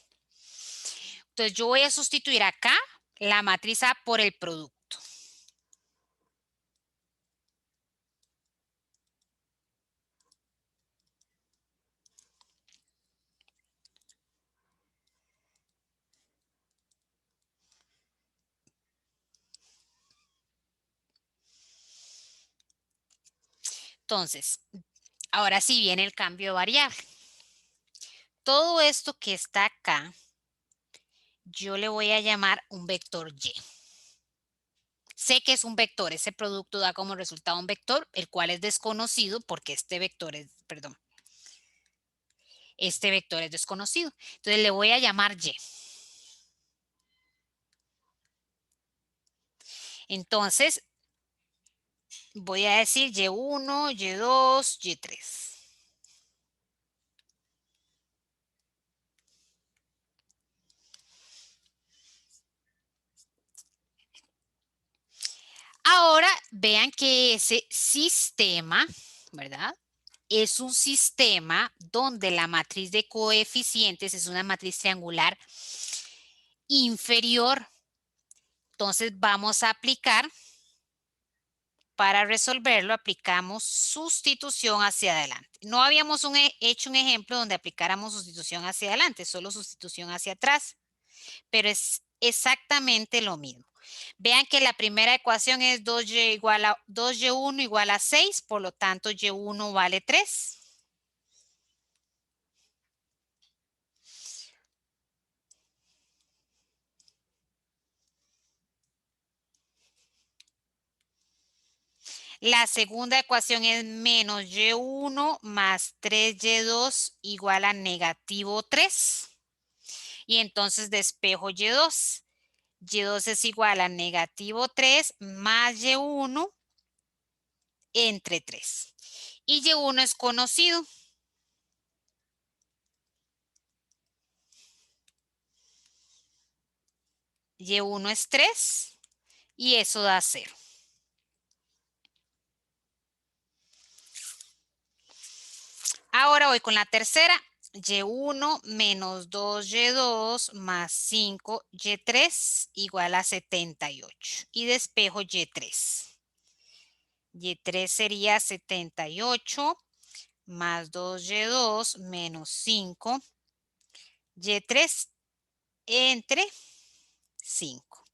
Entonces yo voy a sustituir acá la matriz A por el producto. Entonces, ahora sí viene el cambio de variable. Todo esto que está acá, yo le voy a llamar un vector Y. Sé que es un vector, ese producto da como resultado un vector, el cual es desconocido porque este vector es, perdón, este vector es desconocido. Entonces le voy a llamar Y. Entonces voy a decir Y1, Y2, Y3. Ahora vean que ese sistema, ¿verdad? Es un sistema donde la matriz de coeficientes es una matriz triangular inferior. Entonces vamos a aplicar, para resolverlo aplicamos sustitución hacia adelante. No habíamos hecho un ejemplo donde aplicáramos sustitución hacia adelante, solo sustitución hacia atrás, pero es exactamente lo mismo. Vean que la primera ecuación es 2y1 igual a 6, por lo tanto y1 vale 3. La segunda ecuación es menos y1 más 3y2 igual a negativo 3. Y entonces despejo y2. Y2 es igual a negativo 3 más y1 entre 3. Y y1 es conocido. Y1 es 3 y eso da 0. Ahora voy con la tercera. Y1 menos 2y2 más 5y3 igual a 78. Y despejo y3. Y3 sería 78 más 2y2 menos 5. Y3 entre 5.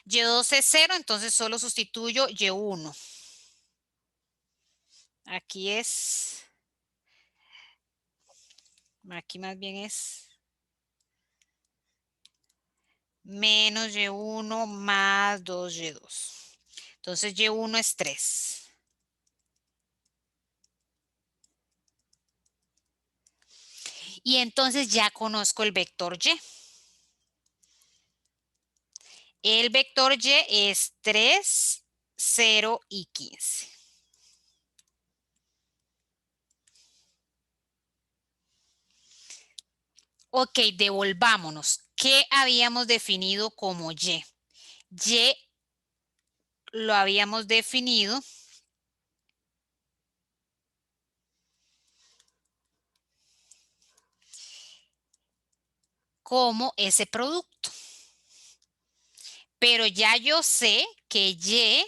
Y2 es 0, entonces solo sustituyo Y1. Aquí más bien es menos Y1 más 2Y2. Entonces Y1 es 3. Y entonces ya conozco el vector Y. El vector Y es 3, 0 y 15. Ok, devolvámonos. ¿Qué habíamos definido como Y? Y lo habíamos definido como ese producto. Pero ya yo sé que Y,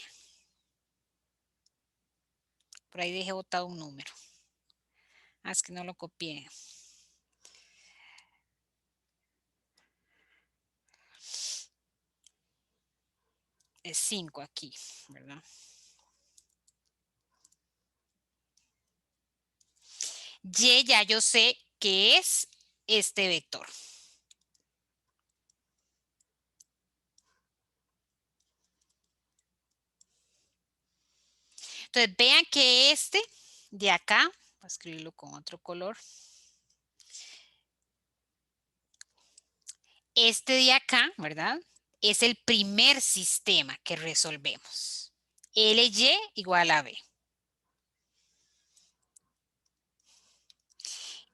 por ahí dejé botado un número. Ah, es que no lo copié. Es 5 aquí, ¿verdad? Y ya yo sé que es este vector. Entonces vean que este de acá, voy a escribirlo con otro color. Este de acá, ¿verdad? Es el primer sistema que resolvemos. LY igual a B.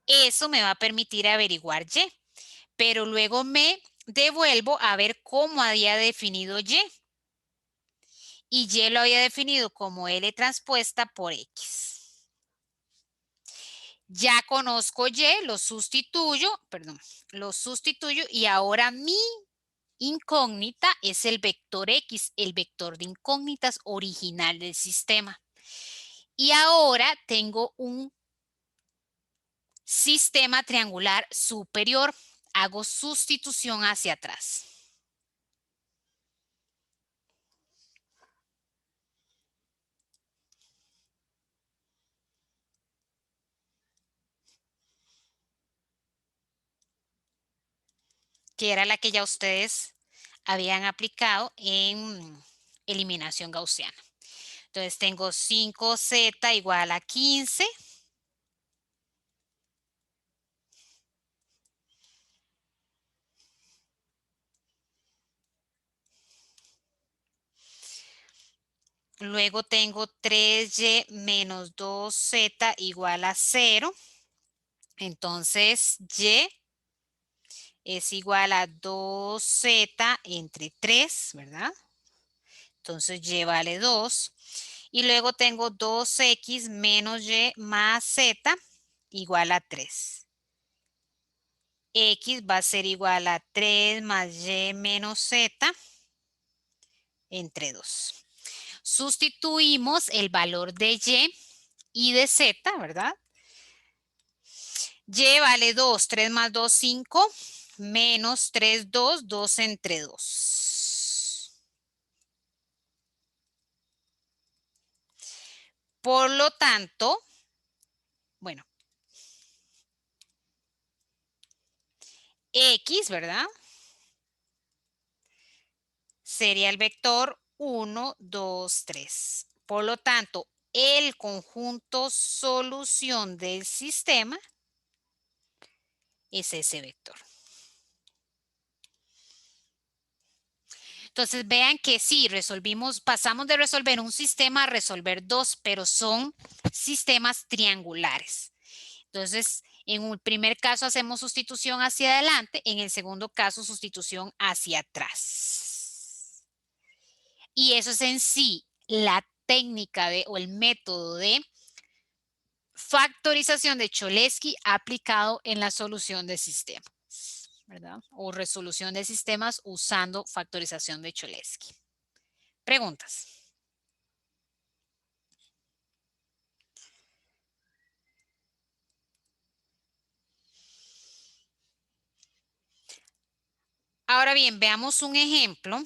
Eso me va a permitir averiguar Y, pero luego me devuelvo a ver cómo había definido Y. Y Y lo había definido como L transpuesta por X. Ya conozco Y, lo sustituyo y ahora mi incógnita es el vector X, el vector de incógnitas original del sistema. Y ahora tengo un sistema triangular superior. Hago sustitución hacia atrás. Que era la que ya ustedes habían aplicado en eliminación gaussiana. Entonces tengo 5z igual a 15. Luego tengo 3y menos 2z igual a 0. Entonces y es igual a 2z entre 3, ¿verdad? Entonces y vale 2. Y luego tengo 2x menos y más z igual a 3. X va a ser igual a 3 más y menos z entre 2. Sustituimos el valor de y de z, ¿verdad? Y vale 2, 3 más 2, 5, menos 3, 2, 2 entre 2. Por lo tanto, bueno, X, ¿verdad? Sería el vector 1, 2, 3. Por lo tanto, el conjunto solución del sistema es ese vector. Entonces vean que sí, pasamos de resolver un sistema a resolver dos, pero son sistemas triangulares. Entonces, en un primer caso hacemos sustitución hacia adelante, en el segundo caso sustitución hacia atrás. Y eso es en sí la técnica o el método de factorización de Cholesky aplicado en la solución de sistemas, ¿verdad? O resolución de sistemas usando factorización de Cholesky. Preguntas. Ahora bien, veamos un ejemplo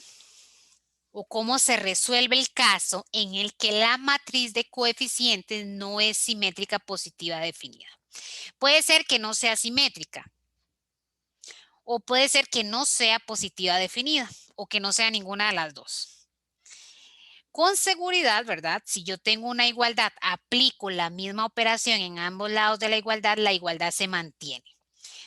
o cómo se resuelve el caso en el que la matriz de coeficientes no es simétrica positiva definida. Puede ser que no sea simétrica o puede ser que no sea positiva definida o que no sea ninguna de las dos. Con seguridad, ¿verdad? Si yo tengo una igualdad, aplico la misma operación en ambos lados de la igualdad se mantiene.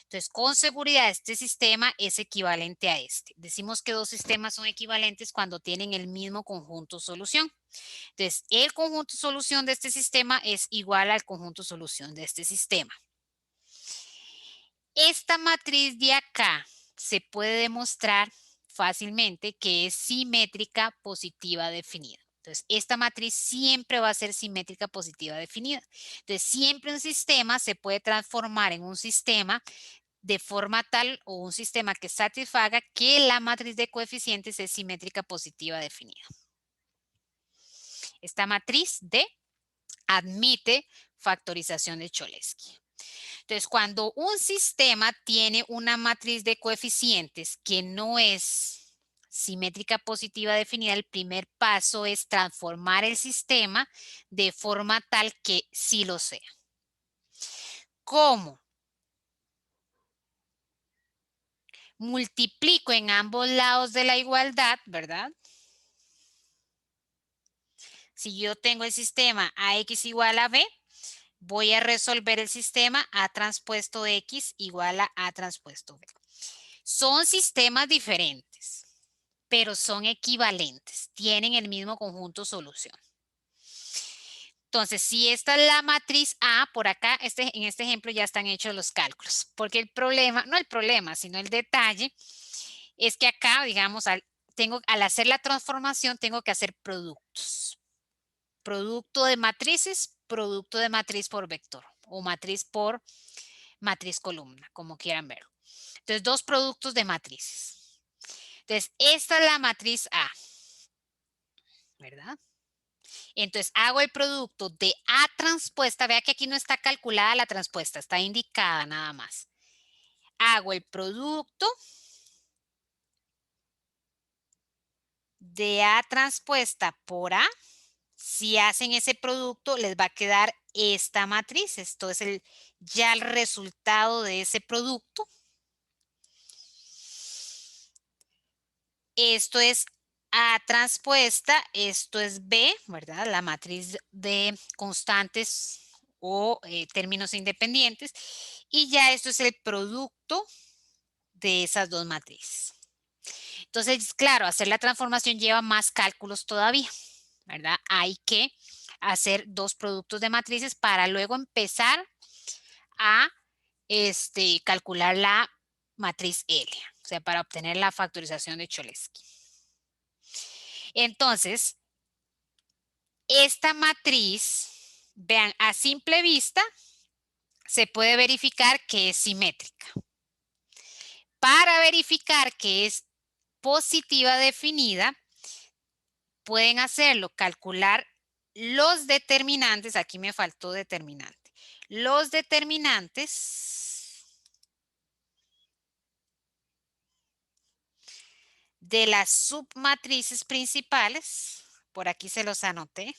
Entonces, con seguridad, este sistema es equivalente a este. Decimos que dos sistemas son equivalentes cuando tienen el mismo conjunto solución. Entonces, el conjunto solución de este sistema es igual al conjunto solución de este sistema. Esta matriz de acá se puede demostrar fácilmente que es simétrica positiva definida. Entonces, esta matriz siempre va a ser simétrica positiva definida. Entonces, siempre un sistema se puede transformar en un sistema de forma tal o un sistema que satisfaga que la matriz de coeficientes es simétrica positiva definida. Esta matriz D admite factorización de Cholesky. Entonces, cuando un sistema tiene una matriz de coeficientes que no es simétrica positiva definida, el primer paso es transformar el sistema de forma tal que sí lo sea. ¿Cómo? Multiplico en ambos lados de la igualdad, ¿verdad? Si yo tengo el sistema AX igual a B, voy a resolver el sistema A transpuesto X igual a A transpuesto B. Son sistemas diferentes, pero son equivalentes, tienen el mismo conjunto solución. Entonces, si esta es la matriz A, por acá, en este ejemplo ya están hechos los cálculos, porque el problema, no el problema, sino el detalle, es que acá, digamos, al hacer la transformación, tengo que hacer productos. Producto de matrices, producto de matriz por vector, o matriz por matriz columna, como quieran verlo. Entonces, dos productos de matrices. Entonces, esta es la matriz A, ¿verdad? Entonces, hago el producto de A transpuesta. Vea que aquí no está calculada la transpuesta, está indicada nada más. Hago el producto de A transpuesta por A. Si hacen ese producto, les va a quedar esta matriz. Esto es ya el resultado de ese producto. Esto es A transpuesta, esto es B, ¿verdad? La matriz de constantes o términos independientes. Y ya esto es el producto de esas dos matrices. Entonces, claro, hacer la transformación lleva más cálculos todavía, ¿verdad? Hay que hacer dos productos de matrices para luego empezar a calcular la matriz L, o sea, para obtener la factorización de Cholesky. Entonces, esta matriz, vean, a simple vista, se puede verificar que es simétrica. Para verificar que es positiva definida, pueden hacerlo, calcular los determinantes, aquí me faltó determinante, los determinantes de las submatrices principales, por aquí se los anoté.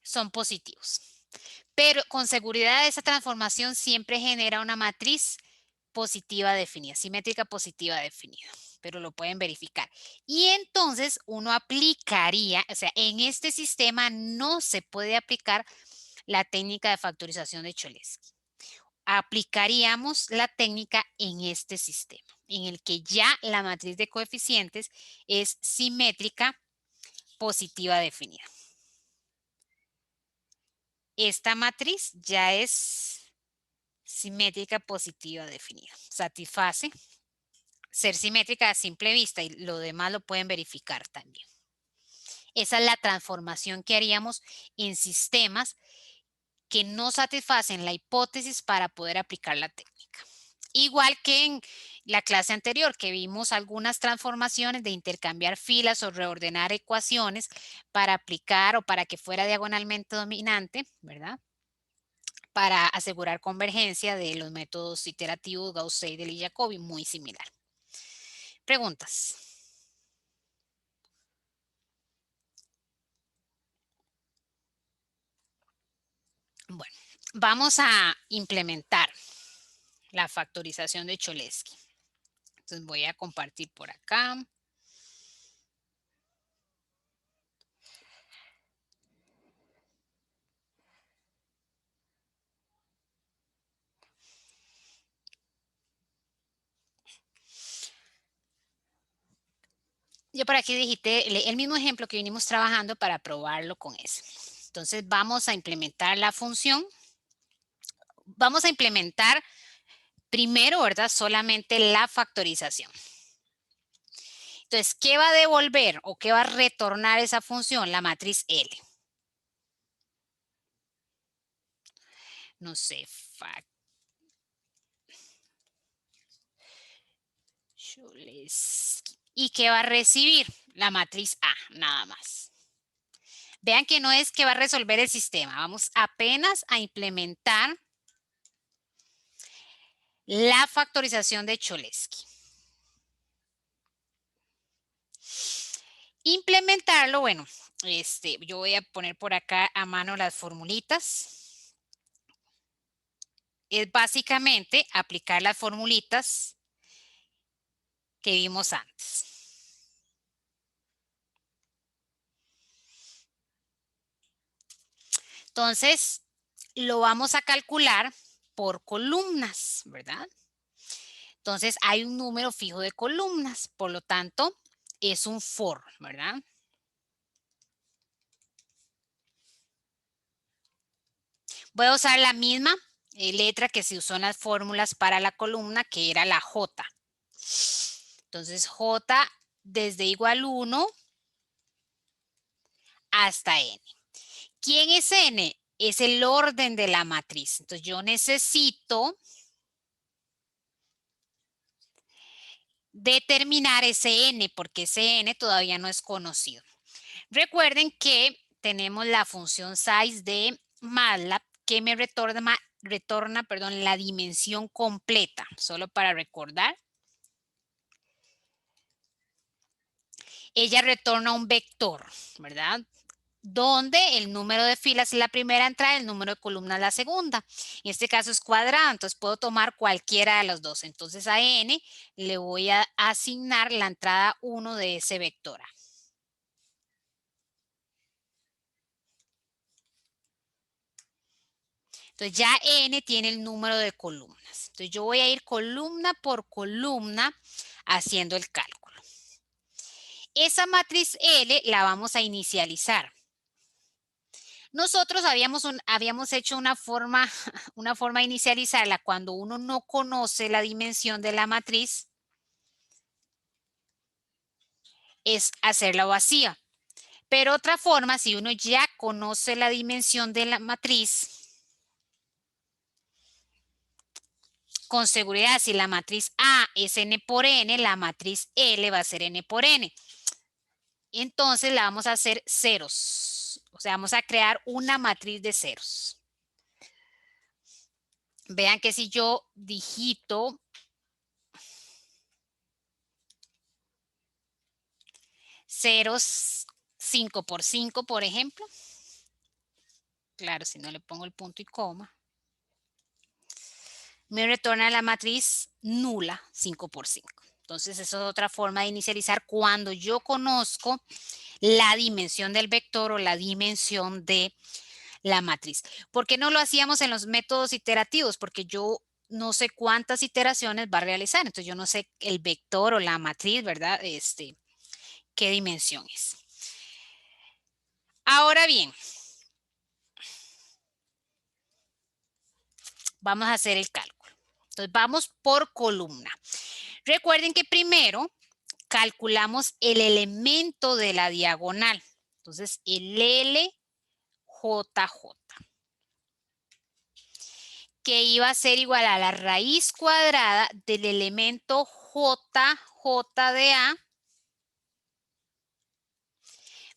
Son positivos. Pero con seguridad esa transformación siempre genera una matriz positiva definida, simétrica positiva definida, pero lo pueden verificar. Y entonces uno aplicaría, o sea, en este sistema no se puede aplicar la técnica de factorización de Cholesky. Aplicaríamos la técnica en este sistema, en el que ya la matriz de coeficientes es simétrica positiva definida. Esta matriz ya es simétrica positiva definida. Satisface ser simétrica a simple vista y lo demás lo pueden verificar también. Esa es la transformación que haríamos en sistemas que no satisfacen la hipótesis para poder aplicar la técnica. Igual que en la clase anterior, que vimos algunas transformaciones de intercambiar filas o reordenar ecuaciones para aplicar o para que fuera diagonalmente dominante, ¿verdad? Para asegurar convergencia de los métodos iterativos Gauss-Seidel y Jacobi, muy similar. Preguntas. Bueno, vamos a implementar la factorización de Cholesky. Entonces voy a compartir por acá. Yo por aquí digité el mismo ejemplo que vinimos trabajando para probarlo con ese. Entonces vamos a implementar la función. Vamos a implementar primero, ¿verdad? Solamente la factorización. Entonces, ¿qué va a devolver o qué va a retornar esa función? La matriz L. No sé, ¿y qué va a recibir? La matriz A, nada más. Vean que no es que va a resolver el sistema. Vamos apenas a implementar la factorización de Cholesky. Implementarlo, bueno, yo voy a poner por acá a mano las formulitas. Es básicamente aplicar las formulitas que vimos antes. Entonces, lo vamos a calcular por columnas, ¿verdad? Entonces, hay un número fijo de columnas, por lo tanto, es un for, ¿verdad? Voy a usar la misma letra que se usó en las fórmulas para la columna, que era la J. Entonces, J desde igual 1 hasta N. ¿Quién es N? Es el orden de la matriz. Entonces, yo necesito determinar ese N, porque ese N todavía no es conocido. Recuerden que tenemos la función size de MATLAB que me retorna la dimensión completa, solo para recordar. Ella retorna un vector, ¿verdad? Donde el número de filas es la primera entrada, el número de columnas la segunda. En este caso es cuadrado, entonces puedo tomar cualquiera de los dos. Entonces a n le voy a asignar la entrada 1 de ese vector A. Entonces ya n tiene el número de columnas. Entonces yo voy a ir columna por columna haciendo el cálculo. Esa matriz L la vamos a inicializar. Nosotros habíamos hecho una forma de inicializarla cuando uno no conoce la dimensión de la matriz, es hacerla vacía. Pero otra forma, si uno ya conoce la dimensión de la matriz, con seguridad, si la matriz A es n por n, la matriz L va a ser n por n. Entonces la vamos a hacer ceros. O sea, vamos a crear una matriz de ceros. Vean que si yo digito ceros 5 por 5, por ejemplo. Claro, si no le pongo el punto y coma. me retorna la matriz nula 5 por 5. Entonces, eso es otra forma de inicializar cuando yo conozco la dimensión del vector o la dimensión de la matriz. ¿Por qué no lo hacíamos en los métodos iterativos? Porque yo no sé cuántas iteraciones va a realizar, entonces yo no sé el vector o la matriz, ¿verdad? ¿Qué dimensión es? Ahora bien, vamos a hacer el cálculo. Entonces vamos por columna. Recuerden que primero calculamos el elemento de la diagonal. Entonces el LJJ, que iba a ser igual a la raíz cuadrada del elemento JJ de A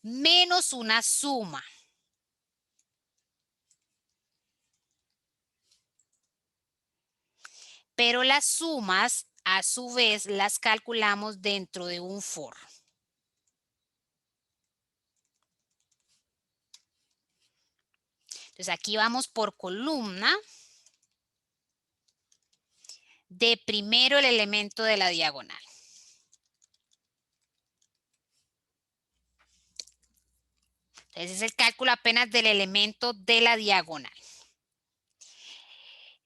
menos una suma. Pero las sumas, a su vez, las calculamos dentro de un for. Entonces aquí vamos por columna de primero el elemento de la diagonal. Entonces es el cálculo apenas del elemento de la diagonal.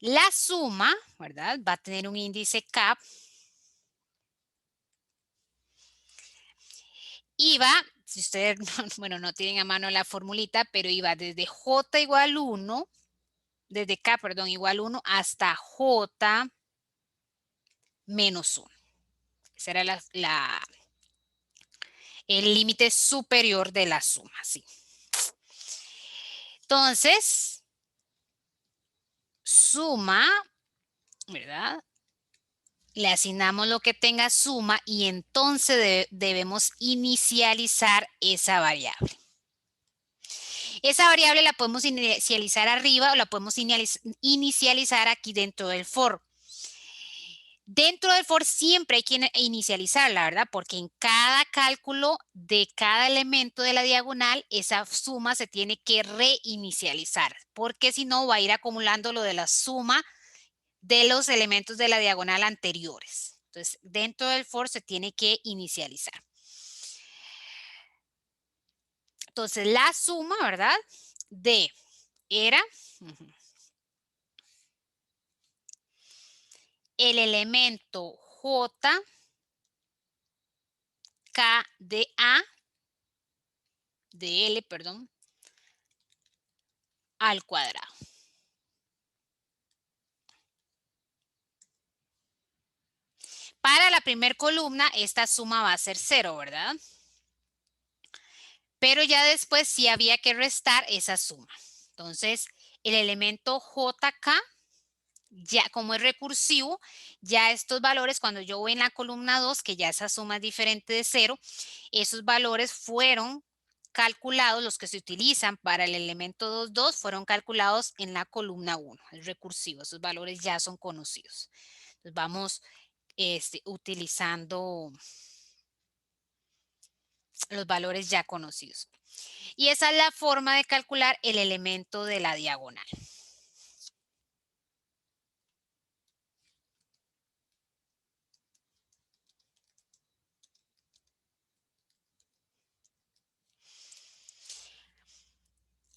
La suma, ¿verdad? Va a tener un índice cap y va, si ustedes, bueno, no tienen a mano la formulita, pero iba desde J igual 1, desde K, perdón, igual 1 hasta J menos 1. Ese era el límite superior de la suma, sí. Entonces, suma, ¿verdad? Le asignamos lo que tenga suma y entonces debemos inicializar esa variable. Esa variable la podemos inicializar arriba o la podemos inicializar aquí dentro del for. Dentro del for siempre hay que inicializarla, ¿verdad? Porque en cada cálculo de cada elemento de la diagonal, esa suma se tiene que reinicializar, porque si no va a ir acumulando lo de la suma de los elementos de la diagonal anteriores. Entonces, dentro del for se tiene que inicializar. Entonces, la suma, ¿verdad? De era el elemento J, K de A, de L, perdón, al cuadrado. Para la primera columna, esta suma va a ser 0, ¿verdad? Pero ya después sí había que restar esa suma. Entonces, el elemento JK, ya como es recursivo, ya estos valores, cuando yo voy en la columna 2, que ya esa suma es diferente de 0, esos valores fueron calculados, los que se utilizan para el elemento 2,2 fueron calculados en la columna 1, es recursivo, esos valores ya son conocidos. Entonces vamos utilizando los valores ya conocidos. Y esa es la forma de calcular el elemento de la diagonal.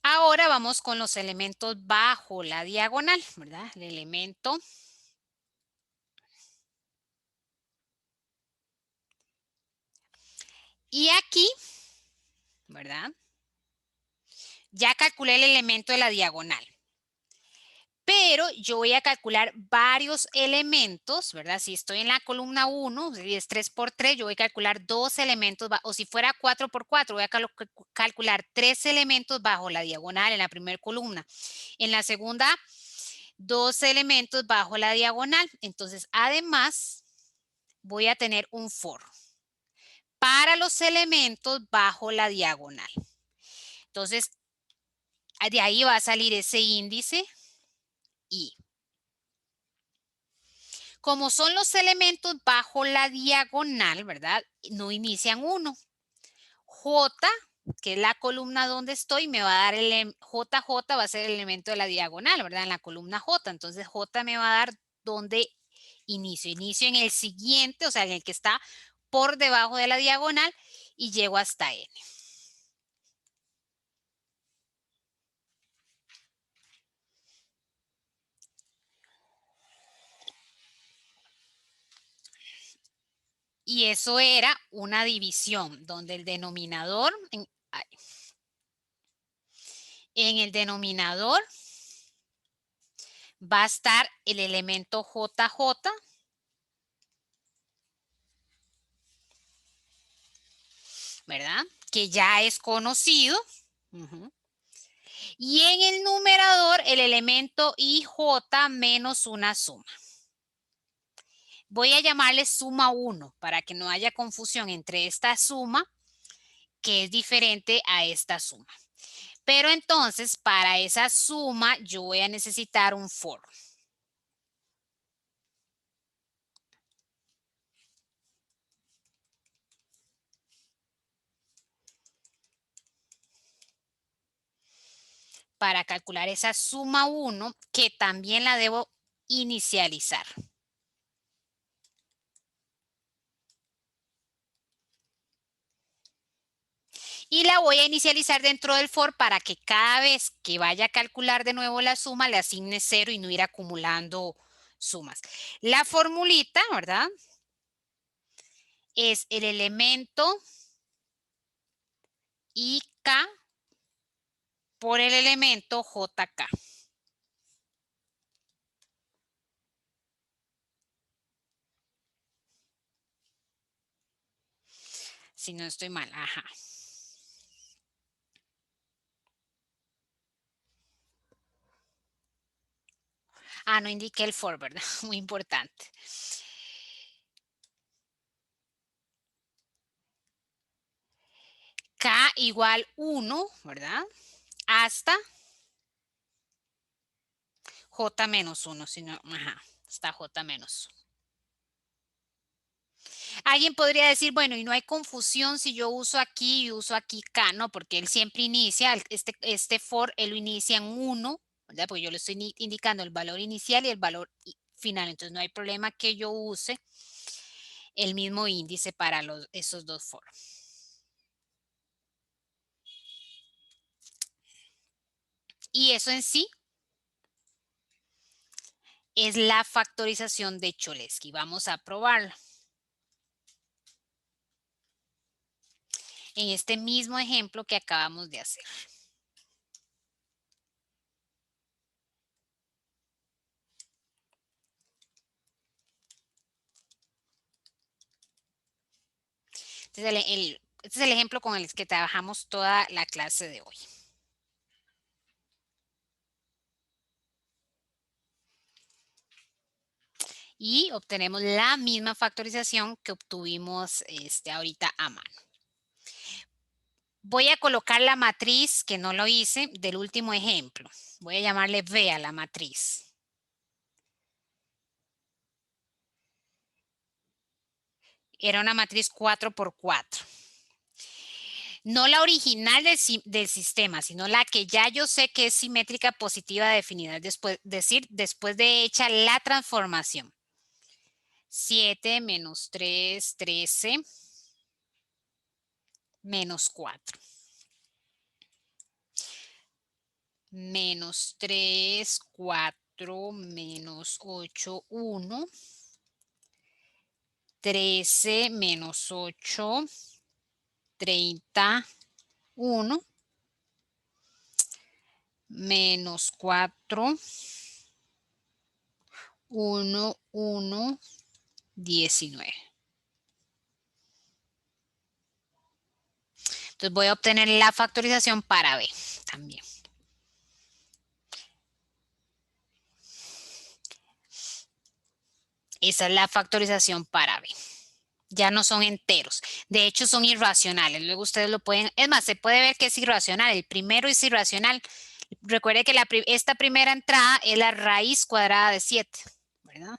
Ahora vamos con los elementos bajo la diagonal, ¿verdad? El elemento y aquí, ¿verdad? Ya calculé el elemento de la diagonal. Pero yo voy a calcular varios elementos, ¿verdad? Si estoy en la columna 1, si es 3 por 3, yo voy a calcular 2 elementos, o si fuera 4 por 4, voy a calcular 3 elementos bajo la diagonal en la primera columna. En la segunda, 2 elementos bajo la diagonal. Entonces, además, voy a tener un for para los elementos bajo la diagonal. Entonces, de ahí va a salir ese índice y como son los elementos bajo la diagonal, ¿verdad? No inician 1. J, que es la columna donde estoy, me va a dar JJ, va a ser el elemento de la diagonal, ¿verdad? En la columna J. Entonces J me va a dar donde inicio. Inicio en el siguiente, o sea, en el que está por debajo de la diagonal y llego hasta n. Y eso era una división donde el denominador, en el denominador va a estar el elemento JJ, ¿verdad? Que ya es conocido. Y en el numerador el elemento IJ menos una suma. Voy a llamarle suma 1 para que no haya confusión entre esta suma que es diferente a esta suma. Pero entonces, para esa suma, yo voy a necesitar un for. Para calcular esa suma 1, que también la debo inicializar. Y la voy a inicializar dentro del for para que cada vez que vaya a calcular de nuevo la suma le asigne 0 y no ir acumulando sumas. La formulita, ¿verdad? Es el elemento IK por el elemento JK. Si no estoy mal, ajá. Ah, no indiqué el for, ¿verdad? Muy importante. K igual 1, ¿verdad? Hasta J menos 1, si no, ajá, hasta J menos 1. Alguien podría decir, bueno, y no hay confusión si yo uso aquí y uso aquí K, ¿no? Porque él siempre inicia, este for, él lo inicia en 1, ¿verdad? Porque yo le estoy indicando el valor inicial y el valor final. Entonces no hay problema que yo use el mismo índice para esos dos for. Y eso en sí es la factorización de Cholesky. Vamos a probarlo. En este mismo ejemplo que acabamos de hacer. Este es el ejemplo con el que trabajamos toda la clase de hoy. Y obtenemos la misma factorización que obtuvimos ahorita a mano. Voy a colocar la matriz, que no lo hice, del último ejemplo. Voy a llamarle V a la matriz. Era una matriz 4 por 4. No la original del sistema, sino la que ya yo sé que es simétrica positiva definida, después de hecha la transformación. 7 menos 3, 13, menos 4. Menos 3, 4, menos 8, 1. 13 menos 8, 31. Menos 4, 1, 1, 19. Entonces voy a obtener la factorización para B también. Esa es la factorización para B. Ya no son enteros. De hecho, son irracionales. Luego ustedes lo pueden... Es más, se puede ver que es irracional. El primero es irracional. Recuerde que esta primera entrada es la raíz cuadrada de 7, ¿verdad?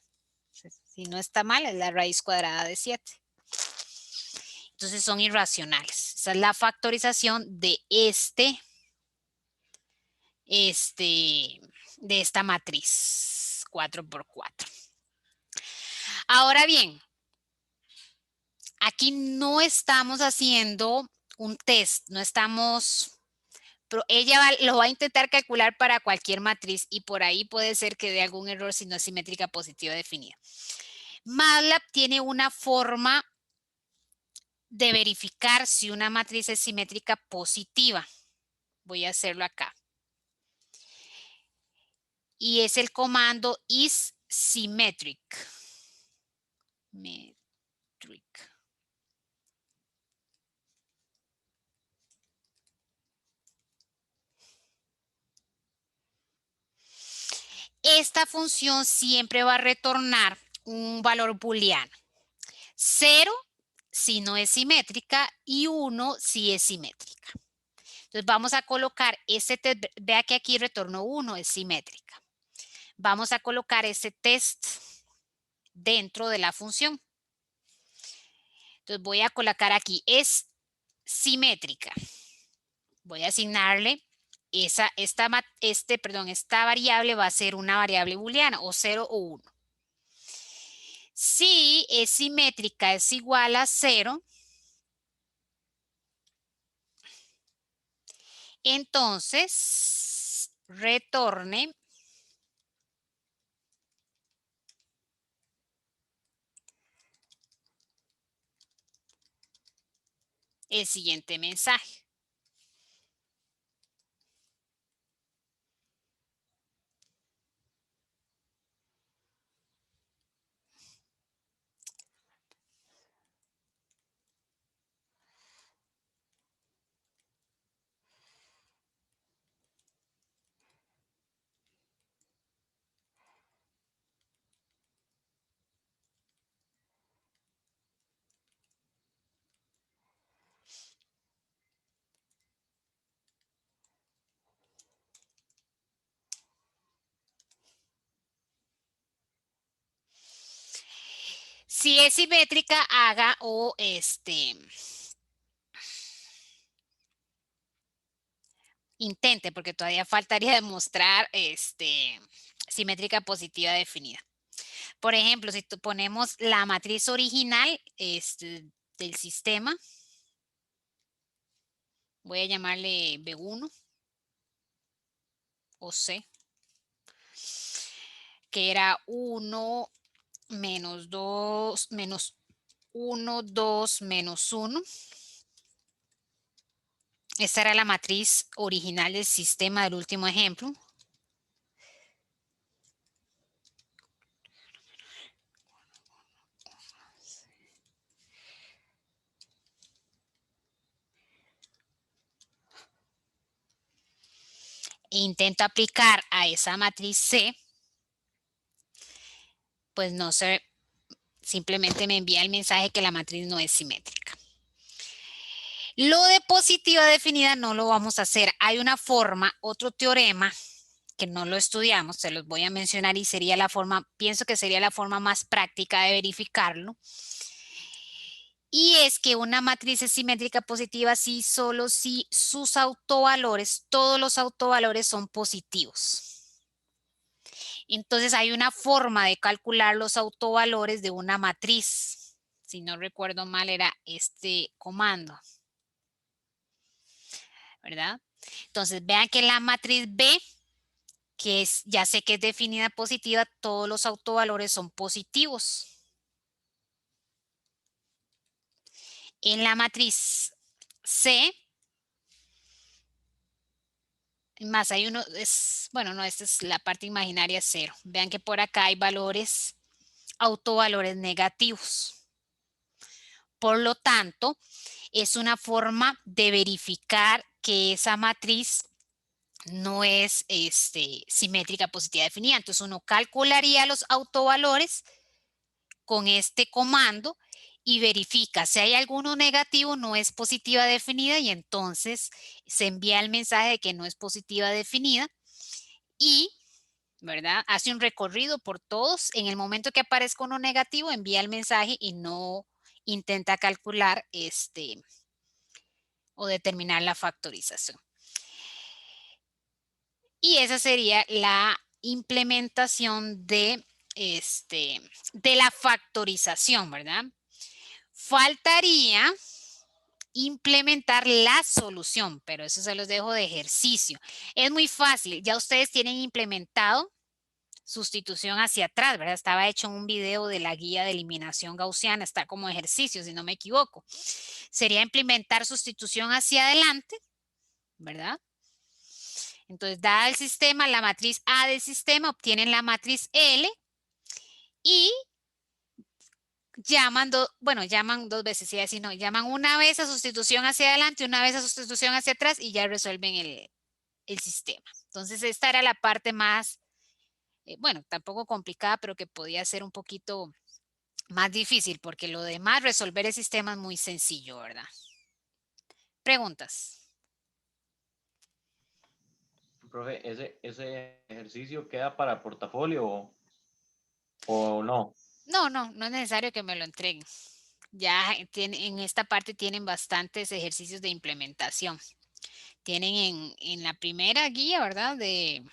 Si no está mal, es la raíz cuadrada de 7. Entonces son irracionales. Esa es la factorización de de esta matriz 4 por 4. Ahora bien, aquí no estamos haciendo un test, no estamos, pero ella lo va a intentar calcular para cualquier matriz y por ahí puede ser que dé algún error si no es simétrica positiva definida. MATLAB tiene una forma de verificar si una matriz es simétrica positiva. Voy a hacerlo acá. Y es el comando isSymmetric. Metric. Esta función siempre va a retornar un valor booleano. 0 si no es simétrica y 1 si es simétrica. Entonces vamos a colocar ese test, vea que aquí retorno 1, es simétrica. Vamos a colocar ese test dentro de la función. Entonces voy a colocar aquí, es simétrica. Voy a asignarle esta variable va a ser una variable booleana o 0 o 1. Si es simétrica es igual a 0, entonces retorne el siguiente mensaje. Si es simétrica, haga o intente, porque todavía faltaría demostrar simétrica positiva definida. Por ejemplo, si ponemos la matriz original del sistema, voy a llamarle B1 o C, que era 1 menos 2 menos 1, 2 menos 1. Esta era la matriz original del sistema del último ejemplo. E intento aplicar a esa matriz C, pues no sé, simplemente me envía el mensaje que la matriz no es simétrica. Lo de positiva definida no lo vamos a hacer. Hay una forma, otro teorema, que no lo estudiamos, se los voy a mencionar y sería la forma, pienso que sería la forma más práctica de verificarlo. Y es que una matriz es simétrica positiva si solo si sus autovalores, todos los autovalores son positivos. Entonces hay una forma de calcular los autovalores de una matriz. Si no recuerdo mal era este comando, ¿verdad? Entonces vean que la matriz B, que es, ya sé que es definida positiva, todos los autovalores son positivos. En la matriz C, más hay uno, bueno, no, esta es la parte imaginaria 0. Vean que por acá hay valores, autovalores negativos. Por lo tanto, es una forma de verificar que esa matriz no es simétrica positiva definida. Entonces uno calcularía los autovalores con este comando y verifica si hay alguno negativo, no es positiva definida y entonces se envía el mensaje de que no es positiva definida y, ¿verdad? Hace un recorrido por todos. En el momento que aparezca uno negativo, envía el mensaje y no intenta calcular o determinar la factorización. Y esa sería la implementación de de la factorización, ¿verdad? Faltaría implementar la solución, pero eso se los dejo de ejercicio. Es muy fácil, ya ustedes tienen implementado sustitución hacia atrás, ¿verdad? Estaba hecho un video de la guía de eliminación gaussiana, está como ejercicio, si no me equivoco. Sería implementar sustitución hacia adelante, ¿verdad? Entonces, dada el sistema, la matriz A del sistema, obtienen la matriz L y llaman, bueno, llaman dos veces, y así no, llaman una vez a sustitución hacia adelante, una vez a sustitución hacia atrás y ya resuelven el sistema. Entonces, esta era la parte más, bueno, tampoco complicada, pero que podía ser un poquito más difícil, porque lo demás, resolver el sistema es muy sencillo, ¿verdad? Preguntas. Profe, ¿ese ejercicio queda para portafolio o no? No, no, no es necesario que me lo entreguen. Ya en esta parte tienen bastantes ejercicios de implementación. Tienen en la primera guía, ¿verdad? Y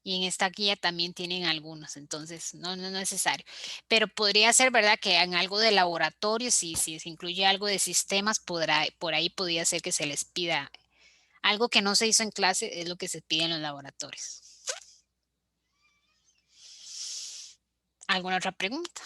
en esta guía también tienen algunos, entonces no es necesario. Pero podría ser, ¿verdad? Que en algo de laboratorio, si se incluye algo de sistemas, por ahí podría ser que se les pida algo que no se hizo en clase, es lo que se pide en los laboratorios. ¿Alguna otra pregunta?